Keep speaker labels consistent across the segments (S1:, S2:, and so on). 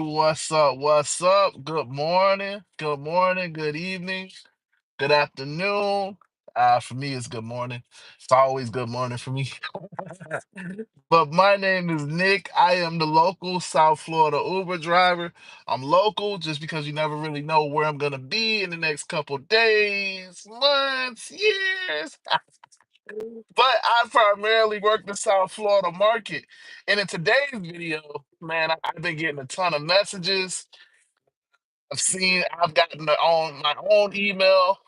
S1: What's up? What's up? Good morning. Good morning. Good evening. Good afternoon. For me, it's good morning. It's always good morning for me. But my name is Nick. I am the local South Florida Uber driver. I'm local just because you never really know where I'm gonna be in the next couple days, months, years. But I primarily work the South Florida market. And in today's video, man, I've been getting a ton of messages. I've gotten on my own email.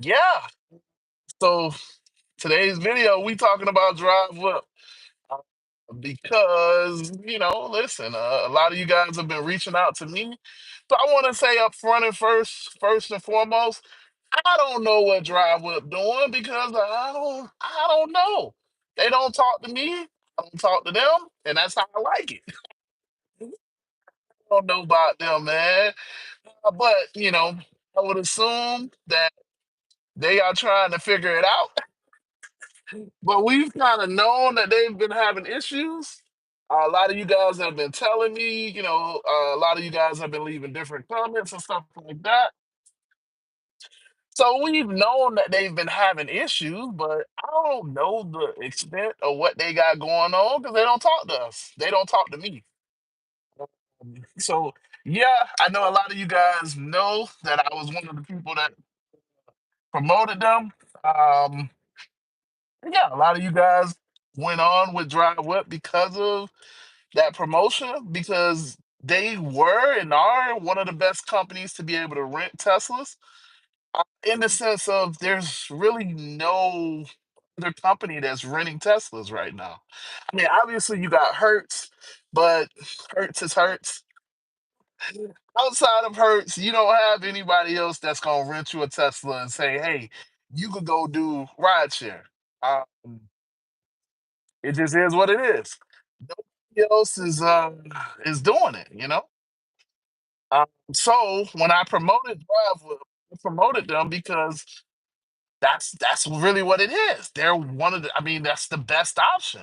S1: Yeah. So today's video, we talking about Drivewhip because listen, a lot of you guys have been reaching out to me. So I want to say up front and first and foremost, I don't know what Drivewhip doing because I don't know. They don't talk to me. I don't talk to them, and that's how I like it. I don't know about them, man. But I would assume that they are trying to figure it out. But we've kind of known that they've been having issues. A lot of you guys have been telling me, a lot of you guys have been leaving different comments and stuff like that. So we've known that they've been having issues, but I don't know the extent of what they got going on because they don't talk to us. They don't talk to me. So yeah, I know a lot of you guys know that I was one of the people that promoted them. Um, yeah, a lot of you guys went on with Drive Whip because of that promotion, because they were and are one of the best companies to be able to rent Teslas. In the sense of there's really no other company that's renting Teslas right now. I mean, obviously you got Hertz, but Hertz is Hertz. Outside of Hertz, you don't have anybody else that's gonna rent you a Tesla and say, "Hey, you could go do rideshare." Um, it just is what it is. Nobody else is doing it, you know. So when I promoted Drive, I promoted them because that's really what it is. They're one of the. I mean, that's the best option.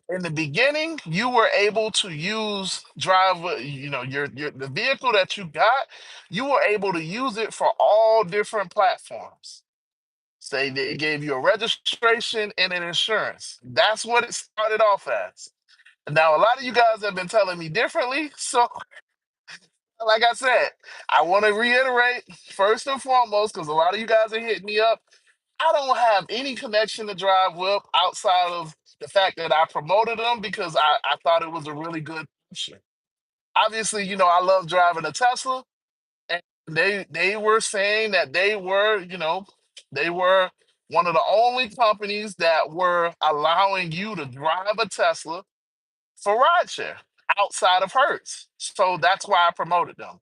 S1: In the beginning, you were able to use drive, your the vehicle that you got, you were able to use it for all different platforms. Say that it gave you a registration and an insurance. That's what it started off as. Now, a lot of you guys have been telling me differently. So, like I said, I want to reiterate first and foremost, because a lot of you guys are hitting me up. I don't have any connection to Drive Whip outside of the fact that I promoted them because I thought it was a really good option. Obviously, I love driving a Tesla, and they were saying that they were one of the only companies that were allowing you to drive a Tesla for rideshare outside of Hertz. So that's why I promoted them.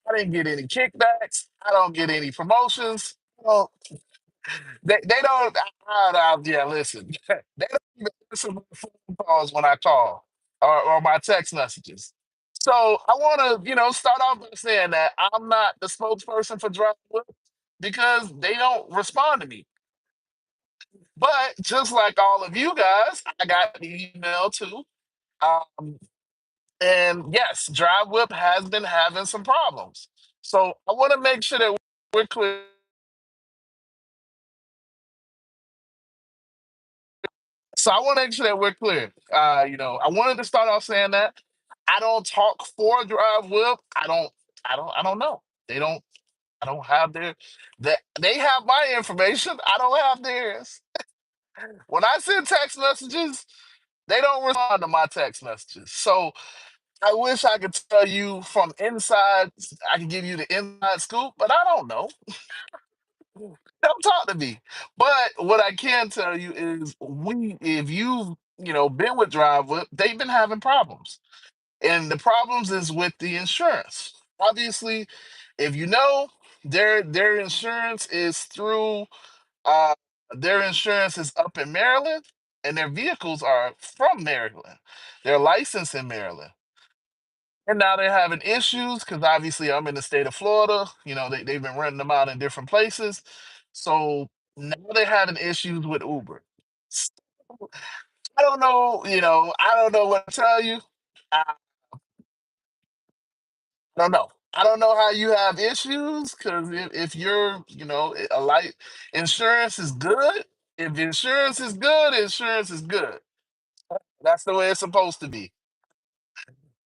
S1: I didn't get any kickbacks. I don't get any promotions. Well, they don't. Yeah, listen. They don't even answer my phone calls when I call or my text messages. So I want to, start off by saying that I'm not the spokesperson for Drivewhip because they don't respond to me. But just like all of you guys, I got the email too. Um, and yes, Drivewhip has been having some problems. So I want to make sure that we're clear. So I want to make sure that we're clear. I wanted to start off saying that I don't talk for Drive Whip. I don't know. They don't. I don't have that. They have my information. I don't have theirs. When I send text messages, they don't respond to my text messages. So I wish I could tell you from inside. I can give you the inside scoop, but I don't know. Don't talk to me. But what I can tell you is if you've, been with Drivewhip, they've been having problems. And the problems is with the insurance. Obviously, if you know, their insurance is through uh their insurance is up in Maryland and their vehicles are from Maryland. They're licensed in Maryland. And now they're having issues because obviously I'm in the state of Florida. They've been renting them out in different places. So now they're having issues with Uber. So, I don't know, I don't know what to tell you. I don't know. I don't know how you have issues because if you're, a light insurance is good. If insurance is good, insurance is good. That's the way it's supposed to be.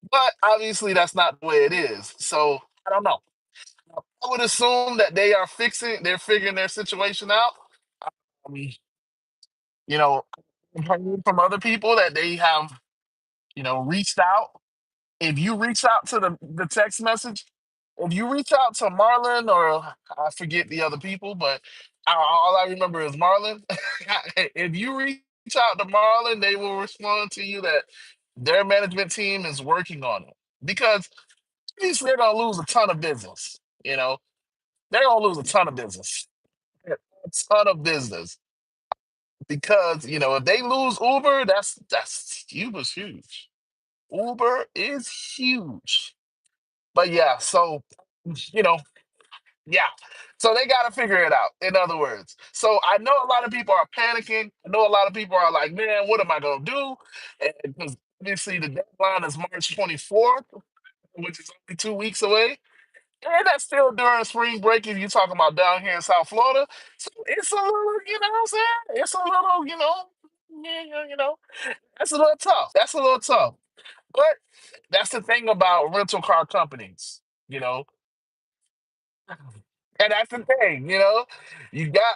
S1: But obviously, that's not the way it is. So I don't know. I would assume that they're figuring their situation out. Um, you know, I've heard from other people that they have, reached out. If you reach out to the text message, if you reach out to Marlon or I forget the other people, but all I remember is Marlon. If you reach out to Marlon, they will respond to you that their management team is working on it because at least they're gonna lose a ton of business. They're gonna lose a ton of business, a ton of business because if they lose Uber, that's Uber's huge. Uber is huge. But yeah, so you know, yeah. So they got to figure it out. In other words, so I know a lot of people are panicking. I know a lot of people are like, "Man, what am I gonna do?" Because obviously the deadline is March 24th, which is only 2 weeks away, and that's still during spring break. If you're talking about down here in South Florida, so it's a little, what I'm saying, it's a little, yeah, that's a little tough. That's a little tough. But that's the thing about rental car companies. You know, And that's the thing,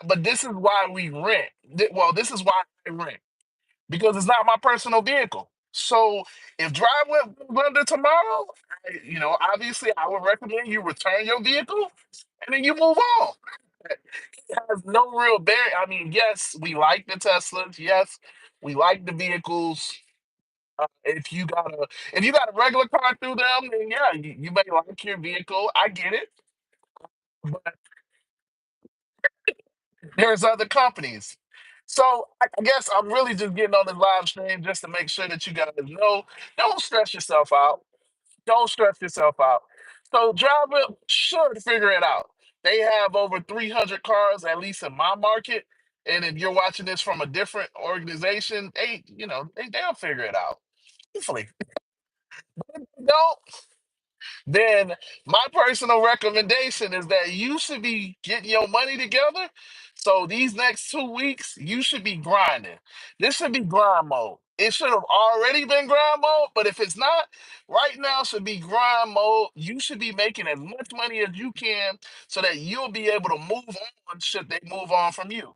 S1: but this is why we rent. Well, this is why I rent because it's not my personal vehicle. So if Drivewhip goes under tomorrow, obviously I would recommend you return your vehicle and then you move on. It has no real bearing. I mean, yes, we like the Teslas. Yes, we like the vehicles. If you got a regular car through them, then yeah, you may like your vehicle. I get it. But there's other companies. So I guess I'm really just getting on this live stream just to make sure that you guys know. Don't stress yourself out. Don't stress yourself out. So Driver should figure it out. They have over 300 cars, at least in my market. And if you're watching this from a different organization, they'll figure it out. Hopefully. Don't then my personal recommendation is that you should be getting your money together. So these next 2 weeks, you should be grinding. This should be grind mode. It should have already been grind mode, but if it's not, right now should be grind mode. You should be making as much money as you can so that you'll be able to move on should they move on from you.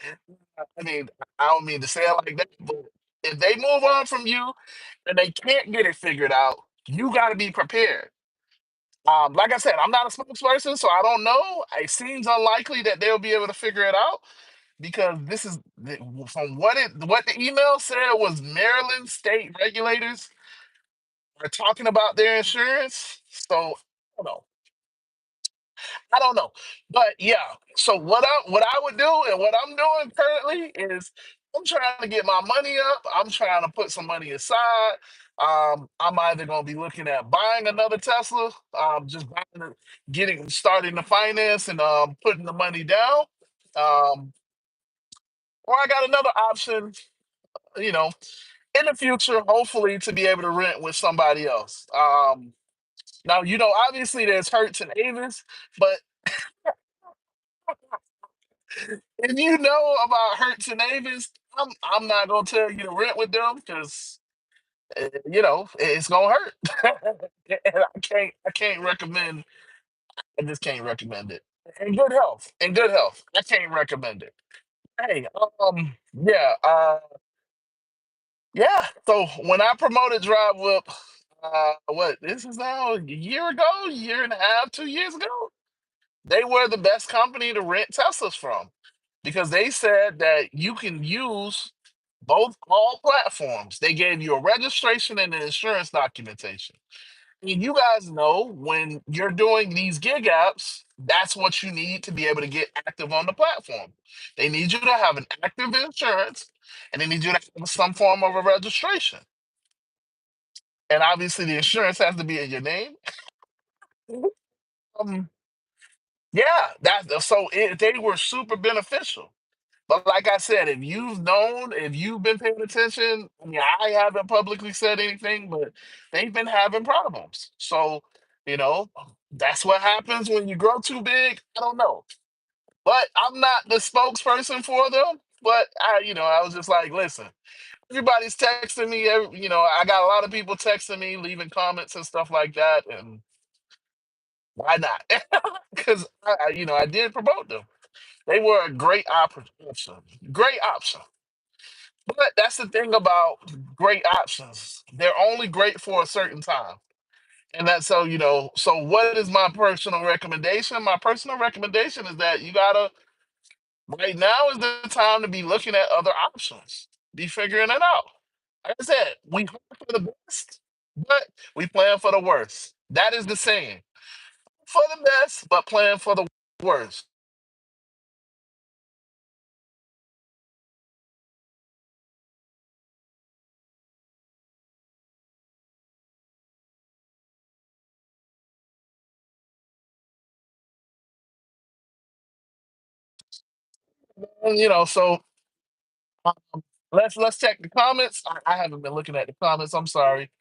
S1: I mean, I don't mean to say it like that, but if they move on from you and they can't get it figured out, you got to be prepared. Like I said, I'm not a spokesperson, so I don't know. It seems unlikely that they'll be able to figure it out because from what the email said was Maryland state regulators are talking about their insurance. So I don't know. But yeah, so what I would do and what I'm doing currently is I'm trying to get my money up. I'm trying to put some money aside. I'm either gonna be looking at buying another Tesla, just starting the finance and putting the money down. Um, or I got another option, you know, in the future, hopefully to be able to rent with somebody else. Now, obviously there's Hertz and Avis, but if you know about Hertz and Avis, I'm not gonna tell you to rent with them because it's gonna hurt. And I can't recommend. I just can't recommend it. In good health, in good health, I can't recommend it. Hey, yeah, yeah. So when I promoted Drive Whip, what this is now a year ago, year and a half, 2 years ago. They were the best company to rent Teslas from because they said that you can use all platforms. They gave you a registration and an insurance documentation. And you guys know when you're doing these gig apps, that's what you need to be able to get active on the platform. They need you to have an active insurance and they need you to have some form of a registration. And obviously, the insurance has to be in your name. Um, yeah, they were super beneficial. But like I said, if you've been paying attention, I mean, I haven't publicly said anything, but they've been having problems. So You know, that's what happens when you grow too big. I don't know, but I'm not the spokesperson for them. But I was just like, listen, everybody's texting me. I got a lot of people texting me, leaving comments and stuff like that, and why not? Because I did promote them. They were a great option, great option. But that's the thing about great options. They're only great for a certain time. And that's so what is my personal recommendation? My personal recommendation is that you gotta right now is the time to be looking at other options. Be figuring it out. Like I said, we hope for the best, but we plan for the worst. That is the saying. For the best, but plan for the worst. And, so um, let's check the comments. I haven't been looking at the comments. I'm sorry.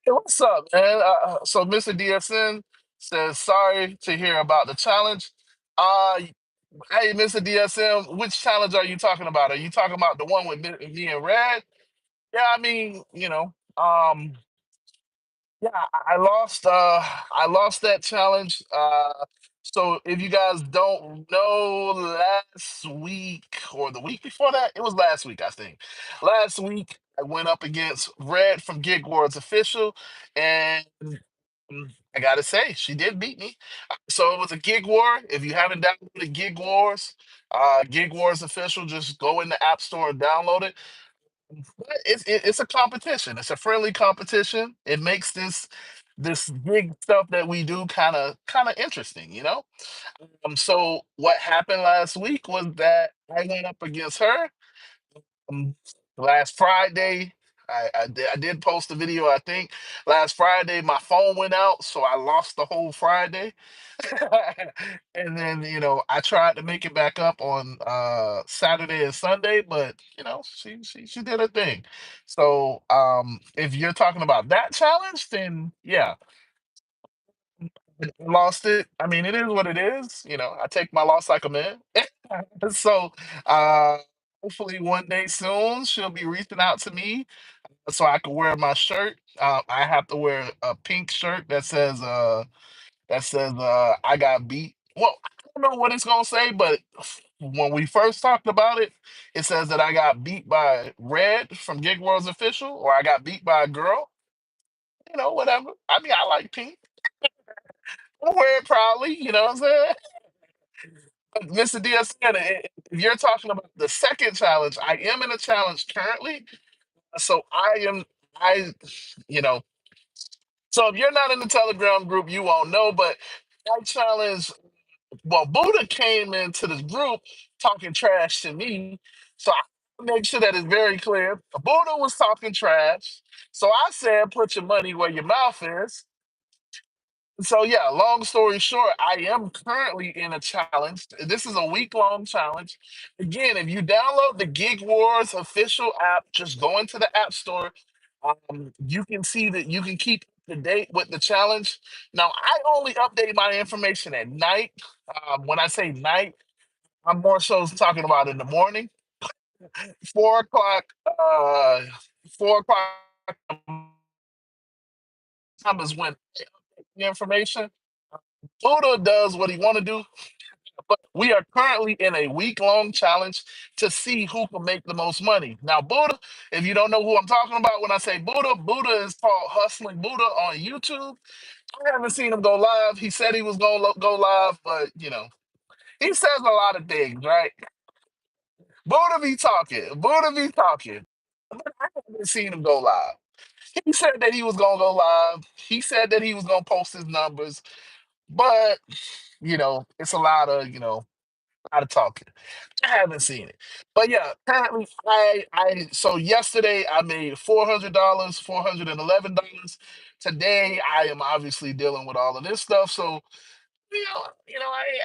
S1: Hey, what's up, man? So Mr. DSN says sorry to hear about the challenge. Uh, hey, Mr. DSM, which challenge are you talking about? Are you talking about the one with me and Red? Yeah, I mean, yeah, I lost that challenge. So if you guys don't know, last week or the week before that, it was last week, I think. Last week I went up against Red from Gig Wars Official, and I gotta say, she did beat me. So it was a gig war. If you haven't downloaded Gig Wars Official, just go in the App Store and download it. But it's a competition. It's a friendly competition. It makes this big stuff that we do kind of interesting, you know. So what happened last week was that I went up against her um, last Friday. I did post a video. I think last Friday my phone went out, so I lost the whole Friday. And then I tried to make it back up on Saturday and Sunday, but she did her thing. So if you're talking about that challenge, then yeah, I lost it. I mean, it is what it is. I take my loss like a man. So uh hopefully one day soon she'll be reaching out to me so I can wear my shirt. I have to wear a pink shirt that says I got beat. Well, I don't know what it's gonna say, but when we first talked about it, it says that I got beat by Red from Gig Wars Official, or I got beat by a girl. Whatever. I mean, I like pink. I'll wear it proudly. You know what I'm saying? But Mr. Diaz, if you're talking about the second challenge, I am in a challenge currently. So I, you know, so if you're not in the Telegram group, you won't know, but I challenge. Well, Buddha came into this group talking trash to me, so I make sure that it's very clear. Buddha was talking trash, so I said, "Put your money where your mouth is." So yeah, long story short, I am currently in a challenge. This is a week-long challenge. Again, if you download the Gig Wars official app, just go into the App Store. You can see that you can keep up to date with the challenge. Now, I only update my information at night. When I say night, I'm more so talking about in the morning. 4 o'clock, 4 o'clock time is when the information. Buddha does what he want to do. But we are currently in a week-long challenge to see who can make the most money. Now, Buddha, if you don't know who I'm talking about when I say Buddha, Buddha is called Hustling Buddha on YouTube. I haven't seen him go live. He said he was going to go live, but he says a lot of things, right? Buddha be talking. Buddha be talking. But I haven't seen him go live. He said that he was going to go live. He said that he was going to post his numbers, but it's a lot of talking. I haven't seen it, but yeah, apparently I so yesterday I made $400, $411. Today I am obviously dealing with all of this stuff, so I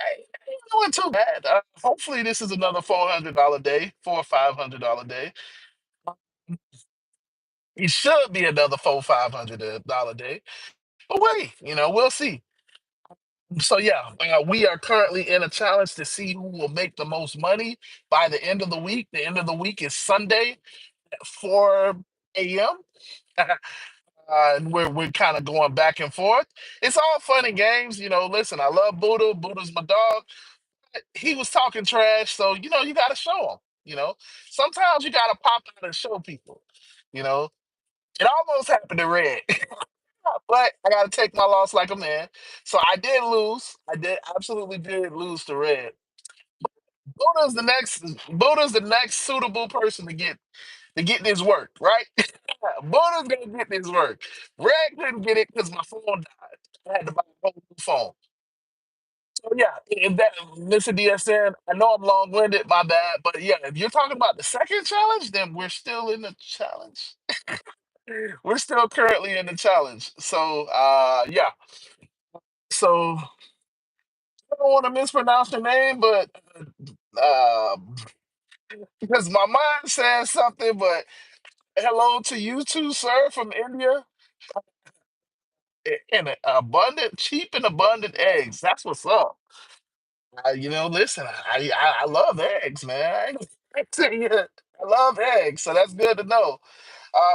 S1: ain't doing too bad. Hopefully this is another $400 day, $400 or $500 day. It should be another $400-500 day. But wait, we'll see. So yeah, we are currently in a challenge to see who will make the most money by the end of the week. The end of the week is Sunday at 4 a.m. And we're kind of going back and forth. It's all fun and games. Listen, I love Buddha. Buddha's my dog. He was talking trash, so you got to show him. Sometimes you got to pop out and show people. You know, it almost happened to Red, but I got to take my loss like a man. So I did lose. I did absolutely did lose to Red. Buddha's the next suitable person to get this work, right? Buddha's gonna get this work. Red couldn't get it because my phone died. I had to buy a whole new phone. So yeah, if that Mr. DSN, I know I'm long winded, my bad, but yeah, if you're talking about the second challenge, then we're still in the challenge. We're still currently in the challenge. So yeah. So I don't want to mispronounce your name, but because my mind says something, but hello to you too, sir, from India. And abundant, cheap and abundant eggs. That's what's up. Listen, I love eggs, man. I tell you, I love eggs, so that's good to know.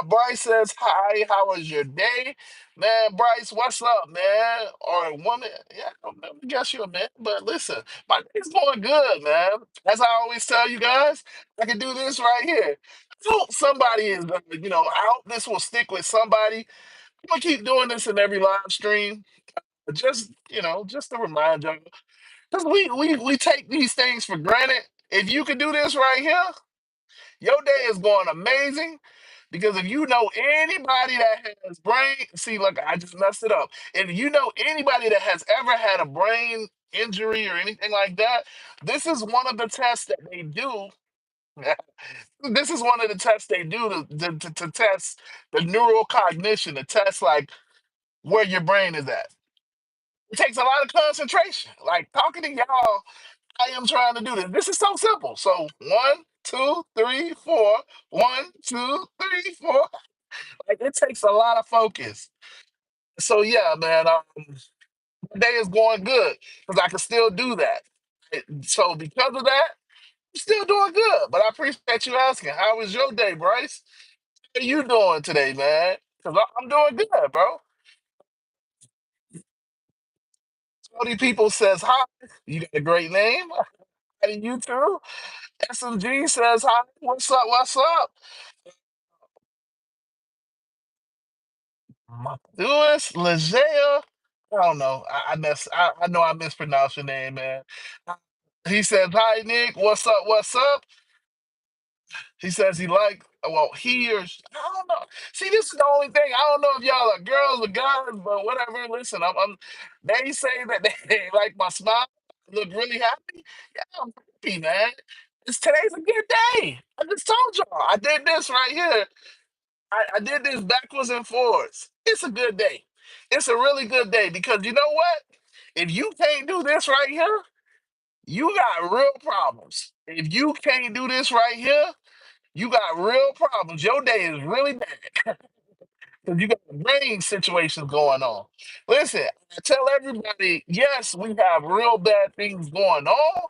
S1: Bryce says, "Hi, how was your day, man?" Bryce, what's up, man? Or a woman? Yeah, I guess you're a man, but listen, my day's going good, man. As I always tell you guys, I can do this right here. I hope somebody is, I hope this will stick with somebody. I'm gonna keep doing this in every live stream. Just just to remind y'all, because we take these things for granted. If you can do this right here, your day is going amazing. Because if you know anybody that has brain, see, look, I just messed it up. If you know anybody that has ever had a brain injury or anything like that, this is one of the tests that they do. This is one of the tests they do to test the neural cognition, to test like where your brain is at. It takes a lot of concentration. Like talking to y'all, I am trying to do this. This is so simple. So 1, 2, 3, 4. 1, 2, 3, 4. Like it takes a lot of focus. So yeah, man, my day is going good because I can still do that. So because of that, I'm still doing good. But I appreciate you asking. How was your day, Bryce? How you doing today, man? Because I'm doing good, bro. Cody People says hi. You got a great name. Hi to you too. SMG says hi. What's up? What's up? Lewis Leger. I don't know. I know I mispronounced your name, man. He says, "Hi, Nick. What's up? What's up?" He says he like, well, he or I don't know. See, this is the only thing. I don't know if y'all are girls or guys, but whatever. Listen, they say that they like my smile. Look really happy. Yeah, I'm happy, man. Today's a good day. I just told y'all. I did this right here. I did this backwards and forwards. It's a good day. It's a really good day because you know what? If you can't do this right here, you got real problems. If you can't do this right here, you got real problems. Your day is really bad because you got brain situations going on. Listen, I tell everybody, yes, we have real bad things going on.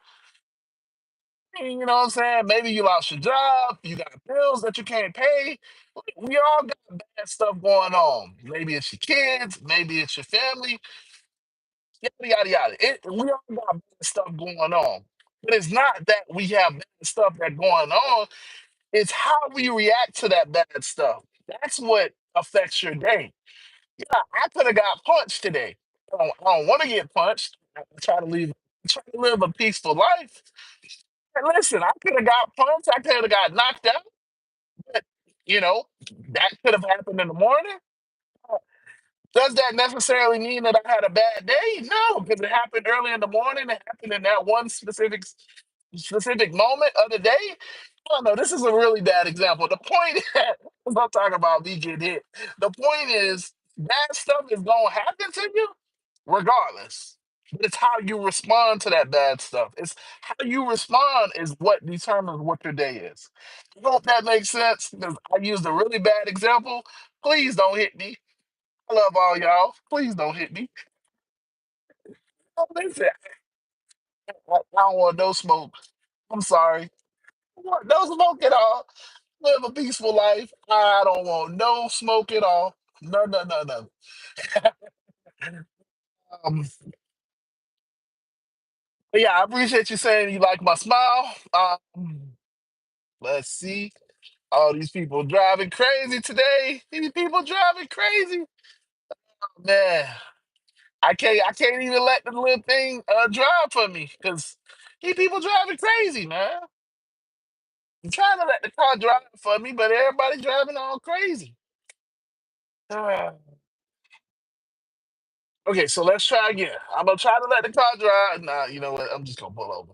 S1: You know what I'm saying? Maybe you lost your job, you got bills that you can't pay. We all got bad stuff going on. Maybe it's your kids, maybe it's your family, yada yada yada. We all got bad stuff going on. But it's not that we have bad stuff that going on. It's how we react to that bad stuff. That's what affects your day. Yeah, I could have got punched today. I don't want to get punched. I try to live a peaceful life. And listen, I could have got punched. I could have got knocked out. But that could have happened in the morning. Uh, Does that necessarily mean that I had a bad day? No, because it happened early in the morning. It happened in that one specific moment of the day. I don't know. This is a really bad example. The point is, I'm not talking about me getting hit. The point is, bad stuff is gonna happen to you regardless. But it's how you respond to that bad stuff. It's how you respond is what determines what your day is. I hope that makes sense because I used a really bad example. Please don't hit me. I love all y'all. Please don't hit me. Oh, listen, I don't want no smoke. I'm sorry. I want no smoke at all. Live a peaceful life. I don't want no smoke at all. No, no, no, no. Um, but yeah, I appreciate you saying you like my smile. Let's see. All these people driving crazy today. These people driving crazy. Man, I can't even let the little thing drive for me because these people driving crazy, man. I'm trying to let the car drive for me, but everybody driving all crazy. Ah. Okay, so let's try again. I'm gonna try to let the car drive. Nah, you know what? I'm just gonna pull over.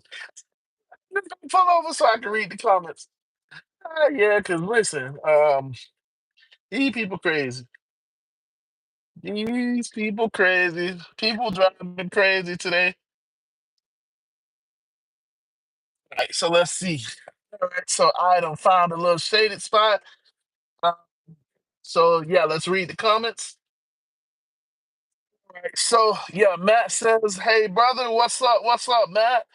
S1: I'm just gonna pull over so I can read the comments. Yeah, because listen, these people crazy. These people crazy. People driving crazy today. All right, so let's see. All right, so I done found a little shaded spot. Uh, so yeah, let's read the comments. All right, so yeah, Matt says, "Hey brother, what's up? What's up, Matt?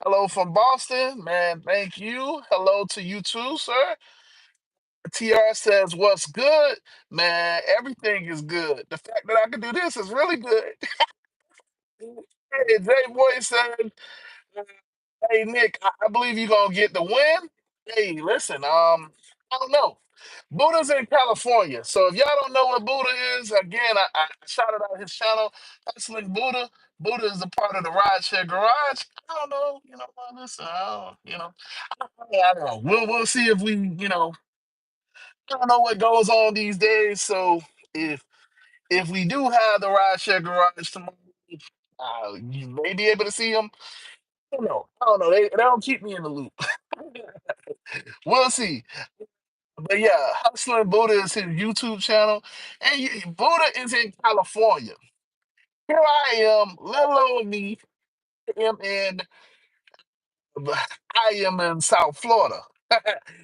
S1: Hello from Boston, man. Thank you. Hello to you too, sir." TR says, "What's good, man? Everything is good. The fact that I can do this is really good." Hey, Jay Boy said, "Hey Nick, I believe you're gonna get the win." Hey, listen, I don't know. Buddha's in California, so if y'all don't know what Buddha is, again, I shouted out his channel, Hustling Buddha. Buddha is a part of the Rideshare Garage. I don't know, listen, I don't know. We'll see if we, I don't know what goes on these days. So if if we do have the Rideshare Garage tomorrow, you may be able to see him. I don't know. I don't know. They don't keep me in the loop. We'll see. But yeah, Hustling Buddha is his YouTube channel, and Buddha is in California. Here I am, little old me, am in, I am in South Florida.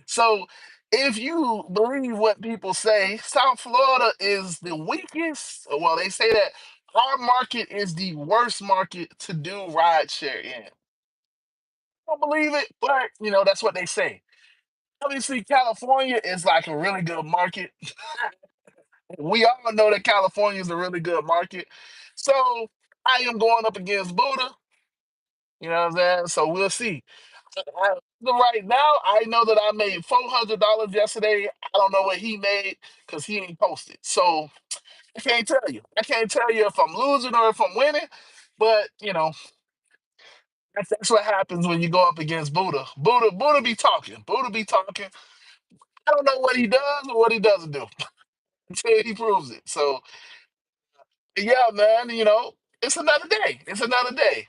S1: So if you believe what people say, South Florida is the weakest. Well, they say that our market is the worst market to do rideshare in. I don't believe it, but that's what they say. Obviously, California is like a really good market. We all know that California is a really good market. So I am going up against Buddha. You know what I'm saying? So we'll see. Right now, I know that I made $400 yesterday. I don't know what he made because he ain't posted. So I can't tell you. I can't tell you if I'm losing or if I'm winning. But that's what happens when you go up against Buddha. Buddha be talking. Buddha be talking. I don't know what he does or what he doesn't do until he proves it. So yeah, man, it's another day. It's another day.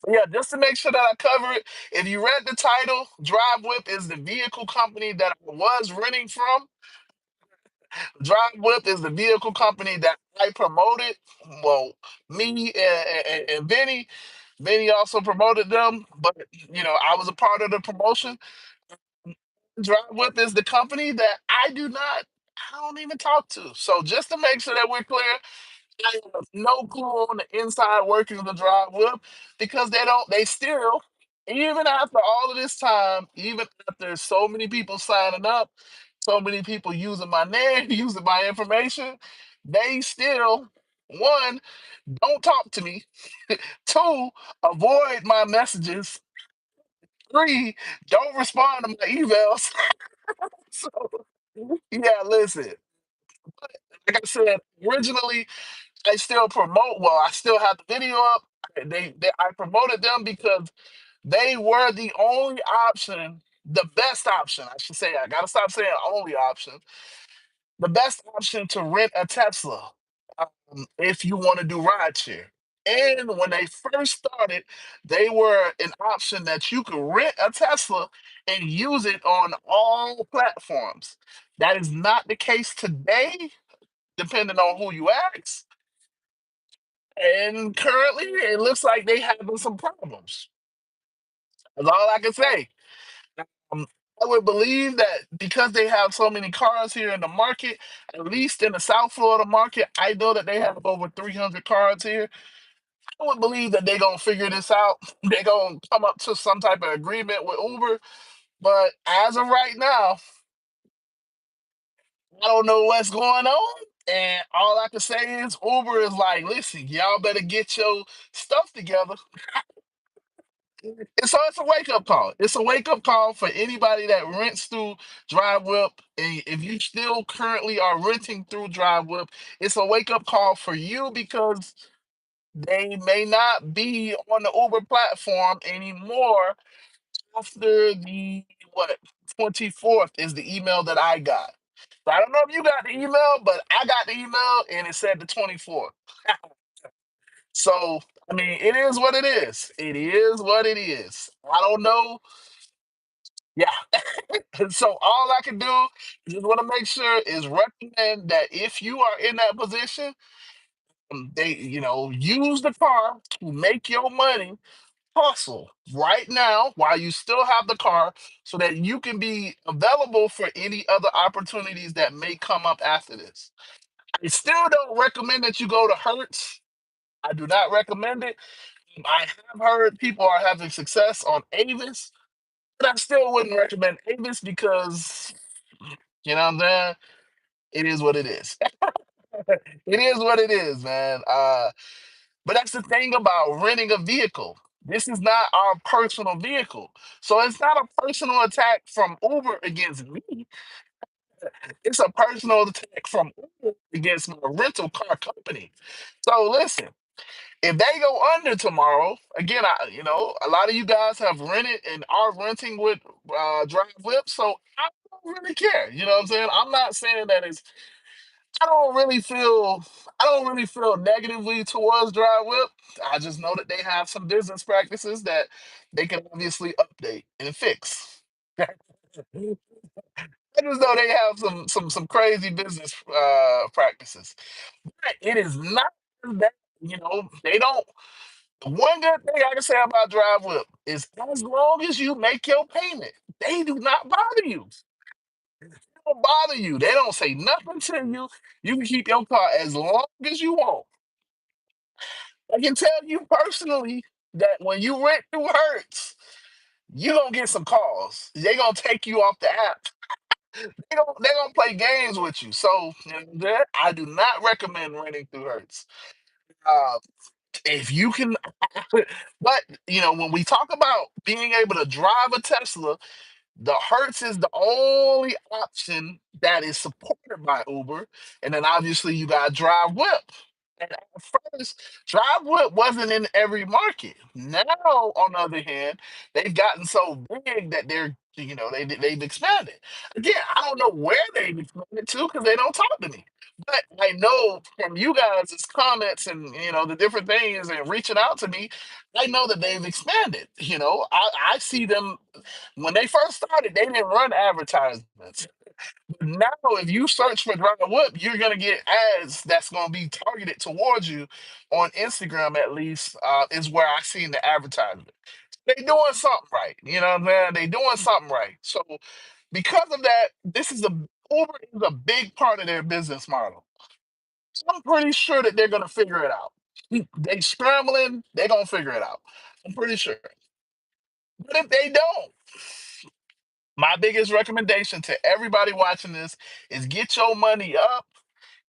S1: Yeah, just to make sure that I cover it, if you read the title, Drivewhip is the vehicle company that I was renting from. Drivewhip is the vehicle company that I promoted. Well, me and Vinny. Vinny also promoted them, but I was a part of the promotion. Drivewhip is the company that I don't even talk to. So just to make sure that we're clear, I have no clue on the inside workings of the drive whip because they still, even after all of this time, even after so many people signing up, so many people using my name, using my information, they still, one, don't talk to me, two, avoid my messages, three, don't respond to my emails. So, yeah, listen, like I said, originally, I still promote. Well, I still have the video up. I promoted them because they were the only option, the best option. I should say. I gotta stop saying only option. The best option to rent a Tesla if you want to do rideshare. And when they first started, they were an option that you could rent a Tesla and use it on all platforms. That is not the case today, depending on who you ask. And currently, it looks like they having some problems. That's all I can say. Um, I would believe that because they have so many cars here in the market, at least in the South Florida market, I know that they have over 300 cars here. I would believe that they're gonna figure this out. They're gonna come up to some type of agreement with Uber. But as of right now, I don't know what's going on. And all I can say is Uber is like, listen, y'all better get your stuff together. And so it's a wake up call. It's a wake up call for anybody that rents through Drivewhip. And if you still currently are renting through Drivewhip, it's a wake up call for you because they may not be on the Uber platform anymore after the what 24th is the email that I got. So I don't know if you got the email, but I got the email and it said the 24th. So I mean, it is what it is. It is what it is. I don't know. Yeah. So all I can do, just want to make sure, is recommend that if you are in that position, they, use the car to make your money, hustle right now while you still have the car so that you can be available for any other opportunities that may come up after this. I still don't recommend that you go to Hertz. I do not recommend it. I have heard people are having success on Avis, but I still wouldn't recommend Avis because, what I'm saying? It is what it is. It is what it is, man. But that's the thing about renting a vehicle. This is not our personal vehicle. So it's not a personal attack from Uber against me. It's a personal attack from Uber against my rental car company. So listen, if they go under tomorrow, again, a lot of you guys have rented and are renting with Drivewhip, so I don't really care. You know what I'm saying? I'm not saying that it's I don't really feel I don't really feel negatively towards Dry Whip. I just know that they have some business practices that they can obviously update and fix. I just know they have some crazy business practices. But it is not that, they don't. One good thing I can say about Drive Whip is as long as you make your payment, they do not bother you. They don't bother you. They don't say nothing to you. You can keep your car as long as you want. I can tell you personally that when you rent through Hertz, you're gonna get some calls. They're gonna take you off the app. They're gonna play games with you. So that I do not recommend renting through Hertz. Uh, if you can, but when we talk about being able to drive a Tesla, the Hertz is the only option that is supported by Uber, and then obviously you got Drive Whip. And at first, Drive Whip wasn't in every market. Now, on the other hand, they've gotten so big that they've expanded. Again, I don't know where they've expanded to because they don't talk to me. But I know from you guys' comments and the different things and reaching out to me, I know that they've expanded. I see them when they first started, they didn't run advertisements. Now, if you search for Drive Whip, you're gonna get ads that's gonna be targeted towards you on Instagram. At least is where I seen the advertisement. They doing something right. You know what I'm saying? They doing something right. So because of that, this is a Uber is a big part of their business model. So I'm pretty sure that they're gonna figure it out. They scrambling, they're gonna figure it out. I'm pretty sure. But if they don't, my biggest recommendation to everybody watching this is get your money up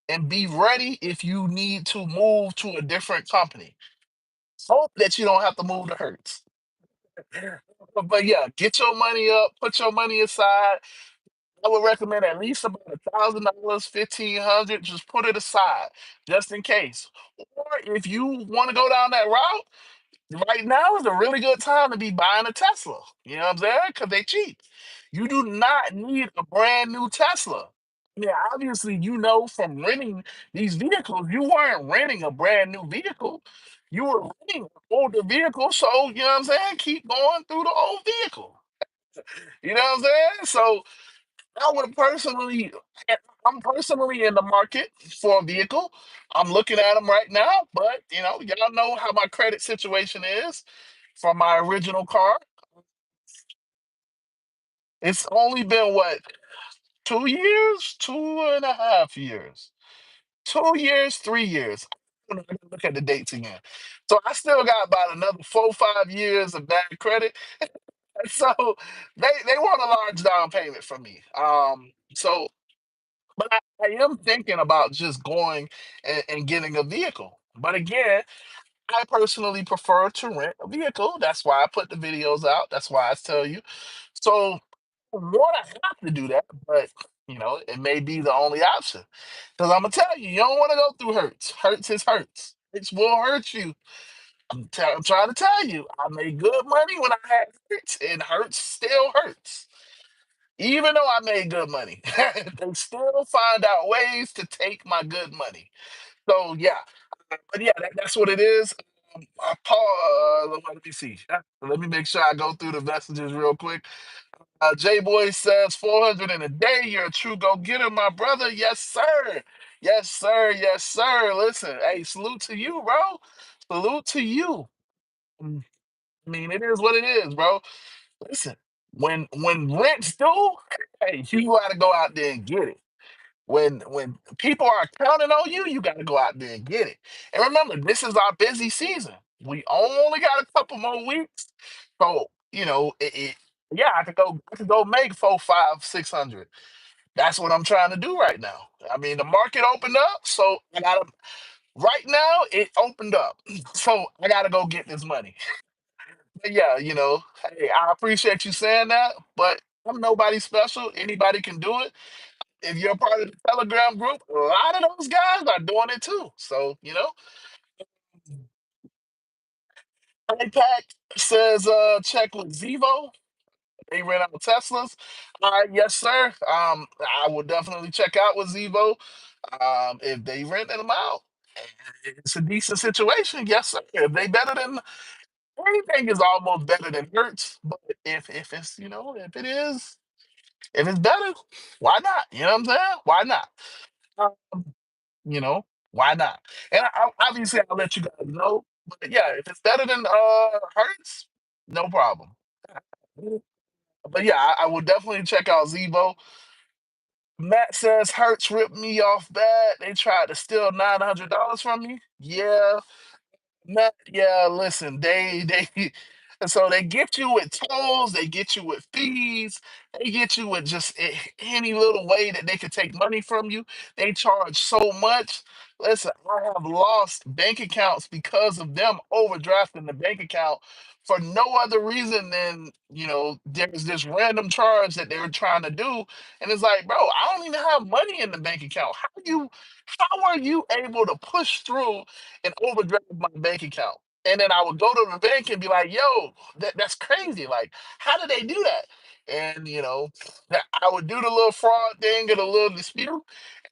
S1: and be ready if you need to move to a different company. Hope that you don't have to move to Hertz. But yeah, get your money up, put your money aside. I would recommend at least about $1,000, 1,500. Just put it aside, just in case. Or if you want to go down that route, right now is a really good time to be buying a Tesla. You know what I'm saying? Because they cheap. You do not need a brand new Tesla. Yeah, obviously, from renting these vehicles, you weren't renting a brand new vehicle. You were renting an older vehicle. So, you know what I'm saying? Keep going through the old vehicle. You know what I'm saying? So I would personally, I'm personally in the market for a vehicle. I'm looking at them right now, but y'all know how my credit situation is for my original car. It's only been what, 2 years, 2.5 years, 2 years, 3 years. I don't know, I gotta look at the dates again. So I still got about another 4, 5 years of bad credit. So they want a large down payment from me. So but I am thinking about just going and getting a vehicle. But again, I personally prefer to rent a vehicle. That's why I put the videos out. That's why I tell you. So I want to have to do that, but it may be the only option. Because I'm gonna tell you, you don't want to go through hurts. Hurts is hurts. Hurts will hurt you. I'm trying to tell you, I made good money when I had hurts, and hurts still hurts. Even though I made good money, they still find out ways to take my good money. So yeah, but yeah, that's what it is. Paul, let me see. Let me make sure I go through the messages real quick. J Boy says 400 in a day. You're a true go getter, my brother. Yes, sir. Yes, sir. Yes, sir. Listen, hey, salute to you, bro. Salute to you. Mm, I mean, it is what it is, bro. Listen, when rent's due, hey, you gotta go out there and get it. When people are counting on you, you gotta go out there and get it. And remember, this is our busy season. We only got a couple more weeks. So, yeah, I could go make 4, 5, 600. That's what I'm trying to do right now. I mean, the market opened up, so I gotta right now it opened up. So I gotta go get this money. But yeah, hey, I appreciate you saying that, but I'm nobody special. Anybody can do it. If you're a part of the Telegram group, a lot of those guys are doing it too. So, Impact says check with Zevo. They rent out Teslas. All right, yes, sir. I will definitely check out with Zevo. If they renting them out, it's a decent situation. Yes, sir. If they better than anything is almost better than Hertz. But if it's if it is if it's better, why not? You know what I'm saying? Why not? Um, you know, why not? And obviously I'll let you guys know. But yeah, if it's better than Hertz, no problem. But yeah, I will definitely check out Zevo. Matt says Hertz ripped me off bad. They tried to steal $900 from me. Yeah, yeah, listen, they so they get you with tolls, they get you with fees, they get you with just any little way that they could take money from you. They charge so much. Listen, I have lost bank accounts because of them overdrafting the bank account for no other reason than, there's this random charge that they were trying to do. And it's like, bro, I don't even have money in the bank account. How are you able to push through and overdraft my bank account? And then I would go to the bank and be like, yo, that's crazy. Like, how did they do that? And, I would do the little fraud thing, get a little dispute,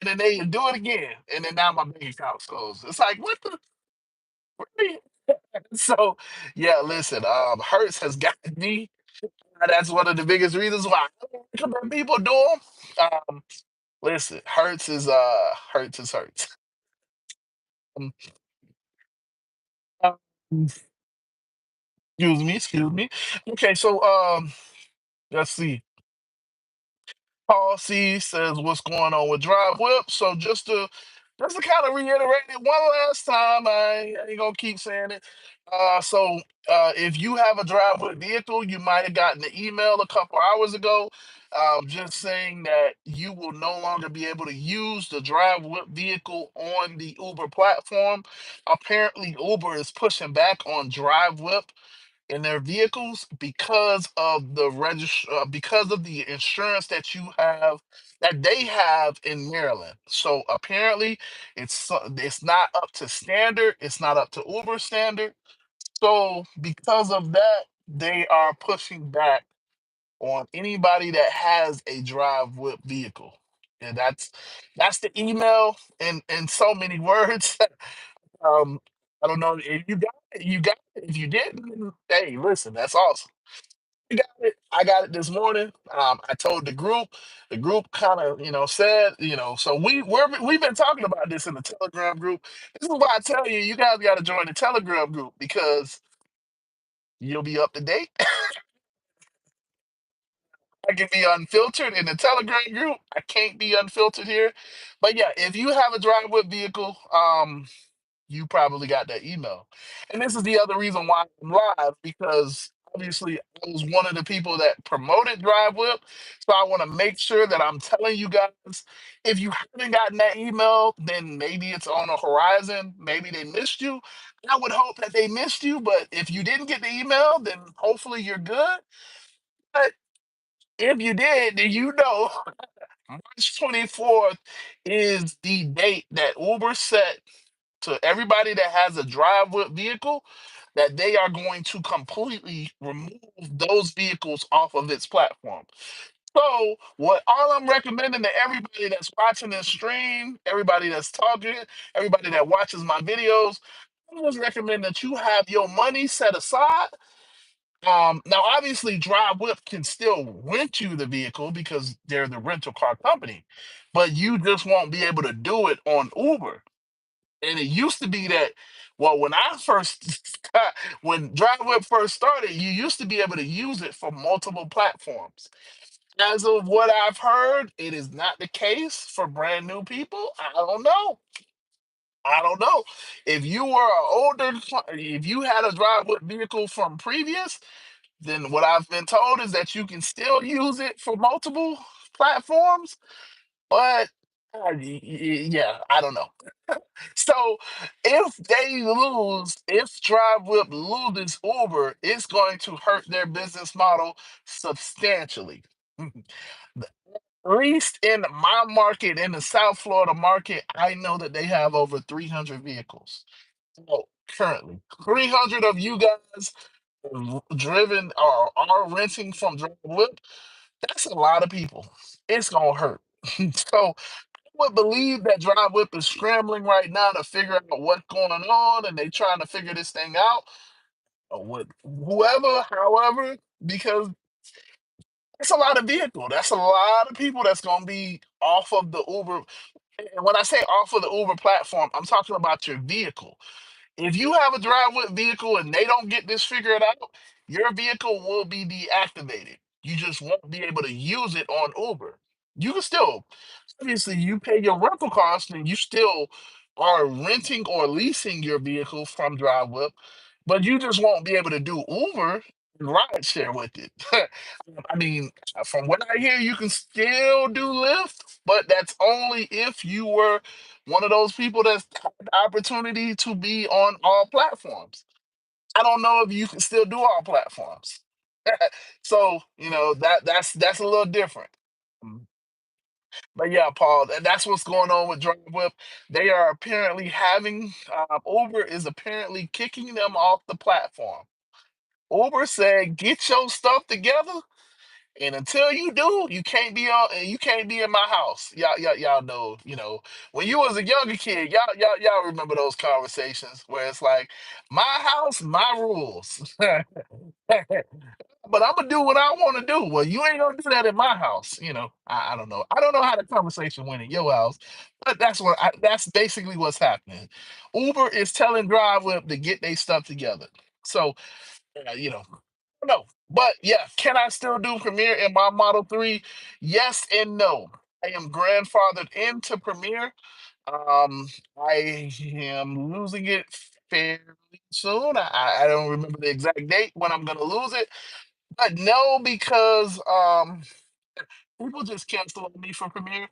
S1: and then they would do it again. And then now my bank account goes. It's like, what the? Really? So, yeah, listen, Hertz has got me. That's one of the biggest reasons why I don't like when people do them. Listen, Hertz is Hertz. Um, um, excuse me. Okay, so let's see. Paul C says, "What's going on with Drivewhip?" So just to kind of reiterate it one last time, I ain't gonna keep saying it. If you have a Drivewhip vehicle, you might have gotten an email a couple hours ago, just saying that you will no longer be able to use the Drivewhip vehicle on the Uber platform. Apparently, Uber is pushing back on Drivewhip in their vehicles because of the insurance that they have in Maryland. So apparently it's not up to standard, it's not up to Uber standard. So because of that, they are pushing back on anybody that has a drive whip vehicle. And that's the email in so many words. um I don't know if you got it, you got it. If you didn't, hey, listen, that's awesome. I got it this morning. I told the group. The group kind of, said, so we've been talking about this in the Telegram group. This is why I tell you, you guys got to join the Telegram group because you'll be up to date. I can be unfiltered in the Telegram group. I can't be unfiltered here. But yeah, if you have a drive whip vehicle, you probably got that email. And this is the other reason why I'm live, because obviously I was one of the people that promoted Drivewhip. So I want to make sure that I'm telling you guys, if you haven't gotten that email, then maybe it's on the horizon. Maybe they missed you. I would hope that they missed you, but if you didn't get the email, then hopefully you're good. But if you did, then you know March 24th is the date that Uber set to everybody that has a drive with vehicle, that they are going to completely remove those vehicles off of its platform. So, what all I'm recommending to everybody that's watching this stream, everybody that's talking, everybody that watches my videos, I just recommend that you have your money set aside. Now, obviously, Drive Whip can still rent you the vehicle because they're the rental car company, but you just won't be able to do it on Uber. And it used to be that, well, when I first, when DriveWhip first started, you used to be able to use it for multiple platforms. As of what I've heard, it is not the case for brand new people. I don't know. I don't know. If you were an if you had a DriveWhip vehicle from previous, then what I've been told is that you can still use it for multiple platforms. But yeah, I don't know. So if DriveWhip loses Uber, it's going to hurt their business model substantially. At least in my market, in the South Florida market, I know that they have over 300 vehicles. So currently, 300 of you guys driven or are renting from DriveWhip. That's a lot of people. It's gonna hurt. So would believe that Dry Whip is scrambling right now to figure out what's going on, and they trying to figure this thing out. Or with whoever, however, because it's a lot of vehicle. That's a lot of people that's gonna be off of the Uber. And when I say off of the Uber platform, I'm talking about your vehicle. If you have a drive with vehicle and they don't get this figured out, your vehicle will be deactivated. You just won't be able to use it on Uber. You can still, obviously, you pay your rental cost and you still are renting or leasing your vehicle from DriveWhip, but you just won't be able to do Uber and ride share with it. I mean, from what I hear, you can still do Lyft, but that's only if you were one of those people that's had the opportunity to be on all platforms. I don't know if you can still do all platforms. So, that's a little different. Mm. But yeah, Paul, that's what's going on with DriveWhip. They are apparently Uber is apparently kicking them off the platform. Uber said, "Get your stuff together, and until you do, you can't be in my house." Y'all know, when you was a younger kid, y'all remember those conversations where it's like, my house, my rules. But I'm gonna do what I want to do. Well, you ain't gonna do that in my house. I don't know. I don't know how the conversation went in your house, but that's basically what's happening. Uber is telling DriveWhip to get their stuff together. So, no. But yeah, can I still do Premiere in my Model 3? Yes and no. I am grandfathered into Premiere. Um, I am losing it fairly soon. I don't remember the exact date when I'm gonna lose it. But no, because people just cancel on me for Premiere.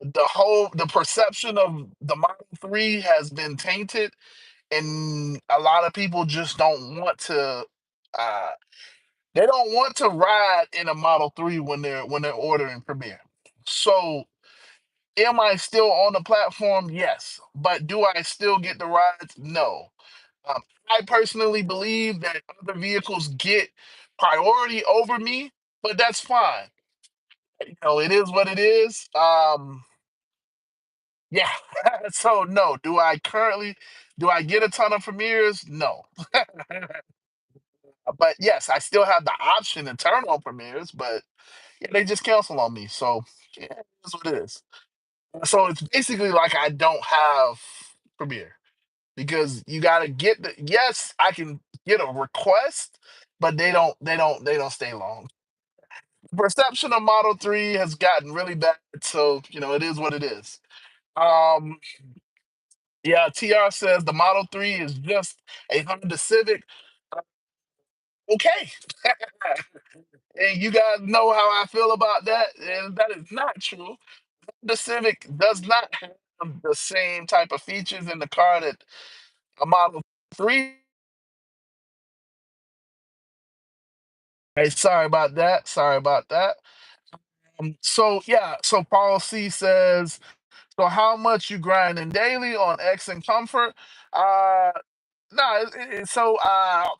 S1: The perception of the Model 3 has been tainted, and a lot of people just don't want to uh they don't want to ride in a Model 3 when they're ordering Premiere. So am I still on the platform? Yes. But do I still get the rides? No. Um, I personally believe that other vehicles get priority over me, but that's fine. It is what it is. Yeah. So no, do I get a ton of premieres? No. But yes, I still have the option to turn on premieres, but yeah, they just cancel on me. So yeah, it is what it is. So it's basically like I don't have premiere because you got to get the. Yes, I can get a request, but they don't stay long. Perception of Model 3 has gotten really bad, so it is what it is. Um, yeah, TR says the Model 3 is just a Honda Civic. Uh, Okay. And you guys know how I feel about that, and that is not true. The Civic does not have the same type of features in the car that a Model 3. Hey, sorry about that. Sorry about that. So yeah, so Paul C says, so how much you grinding daily on X and Comfort? Uh no,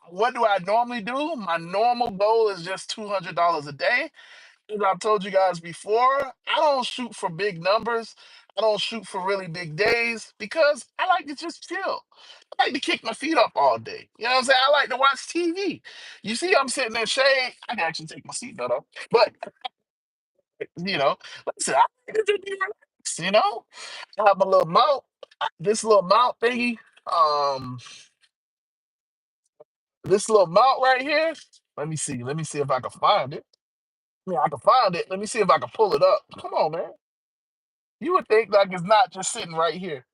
S1: what do I normally do? My normal goal is just $200 a day. As I've told you guys before, I don't shoot for big numbers. I don't shoot for really big days because I like to just chill. I like to kick my feet up all day. You know what I'm saying? I like to watch TV. You see, I'm sitting in shade. I can actually take my seatbelt off. But, you know, listen, I like to just be relaxed, I have my little mount, this little mount thingy. Um, this little mount right here. Let me see. Let me see if I can find it. Yeah, I can find it. Let me see if I can pull it up. Come on, man. You would think like it's not just sitting right here.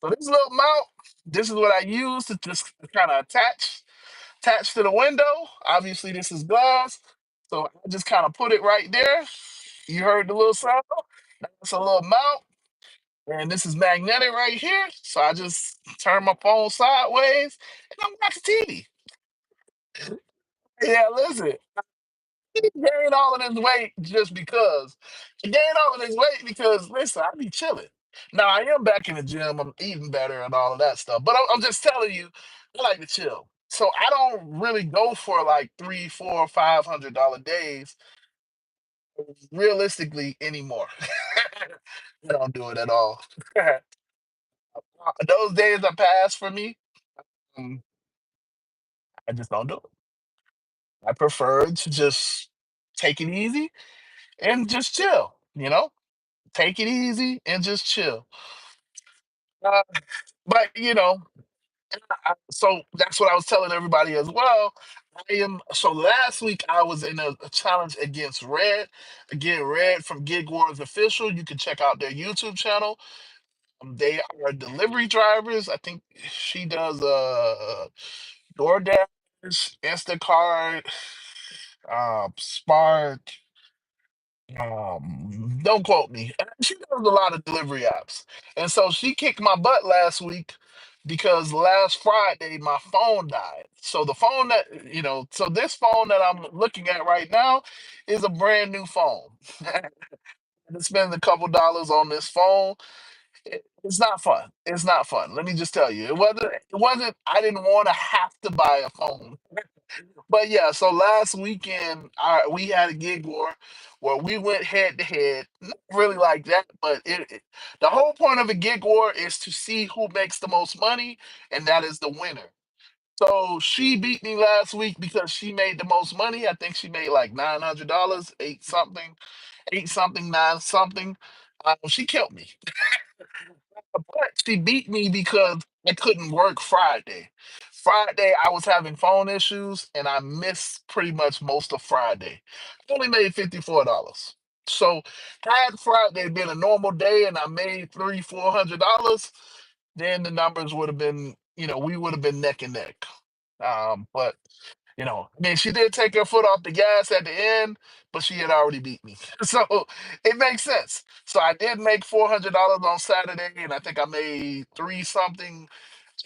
S1: So this little mount, this is what I use to just kind of attach to the window. Obviously, this is glass. So I just kind of put it right there. You heard the little sound? That's a little mount. And this is magnetic right here. So I just turn my phone sideways and I'm watching TV. Yeah, listen. He gained all of this weight just because. He gained all of this weight because, listen, I be chilling. Now, I am back in the gym. I'm eating better and all of that stuff. But I'm just telling you, I like to chill. So I don't really go for like three, four, $500 days realistically anymore. I don't do it at all. Those days are past for me. um, I just don't do it. I prefer to just take it easy and just chill, take it easy and just chill. Uh, but so that's what I was telling everybody as well. So last week I was in a challenge against Red. Again, Red from Gig Wars Official. You can check out their YouTube channel. They are delivery drivers. I think she does DoorDash, Instacart, Spark. Don't quote me. She does a lot of delivery apps. And so she kicked my butt last week because last Friday my phone died. So the phone so this phone that I'm looking at right now is a brand new phone. To spend a couple dollars on this phone, it's not fun. It's not fun. Let me just tell you. It wasn't I didn't want to have to buy a phone. But yeah, so last weekend we had a gig war where we went head to head. Not really like that, but the whole point of a gig war is to see who makes the most money, and that is the winner. So she beat me last week because she made the most money. I think she made like $900, eight something, nine something. She killed me. But she beat me because I couldn't work Friday. Friday, I was having phone issues and I missed pretty much most of Friday. I only made $54. So had Friday been a normal day and I made three, $400, then the numbers would have been, we would have been neck and neck. But I mean, she did take her foot off the gas at the end, but she had already beat me. So it makes sense. So I did make $400 on Saturday, and I think I made three something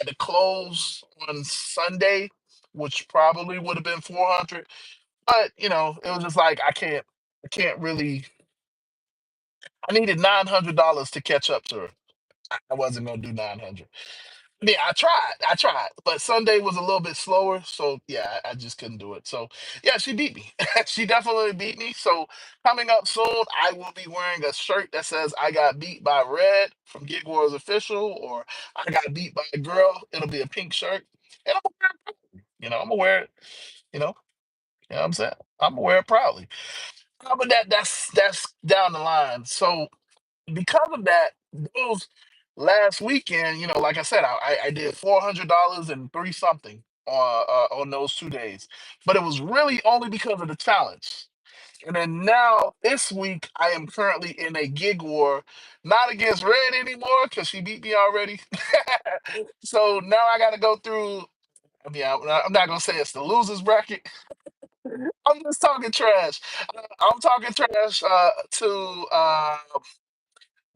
S1: at the close on Sunday, which probably would have been 400. But it was just like I can't really. I needed $900 to catch up to her. I wasn't gonna do 900. Yeah, I tried, but Sunday was a little bit slower, so yeah, I just couldn't do it. So yeah, she beat me. She definitely beat me. So coming up soon, I will be wearing a shirt that says "I got beat by Red" from Gig Wars Official, or "I got beat by a girl." It'll be a pink shirt, and I'm gonna wear it. I'm gonna wear it. You know, you know what I'm saying? I'm wear it proudly. But that's down the line. So because of that, those last weekend, like I said, I did $400 and three something on those 2 days, but it was really only because of the challenge. And then now this week, I am currently in a gig war, not against Red anymore because she beat me already. So now I got to go through. I mean, I'm not gonna say it's the losers bracket. I'm just talking trash. I'm talking trash to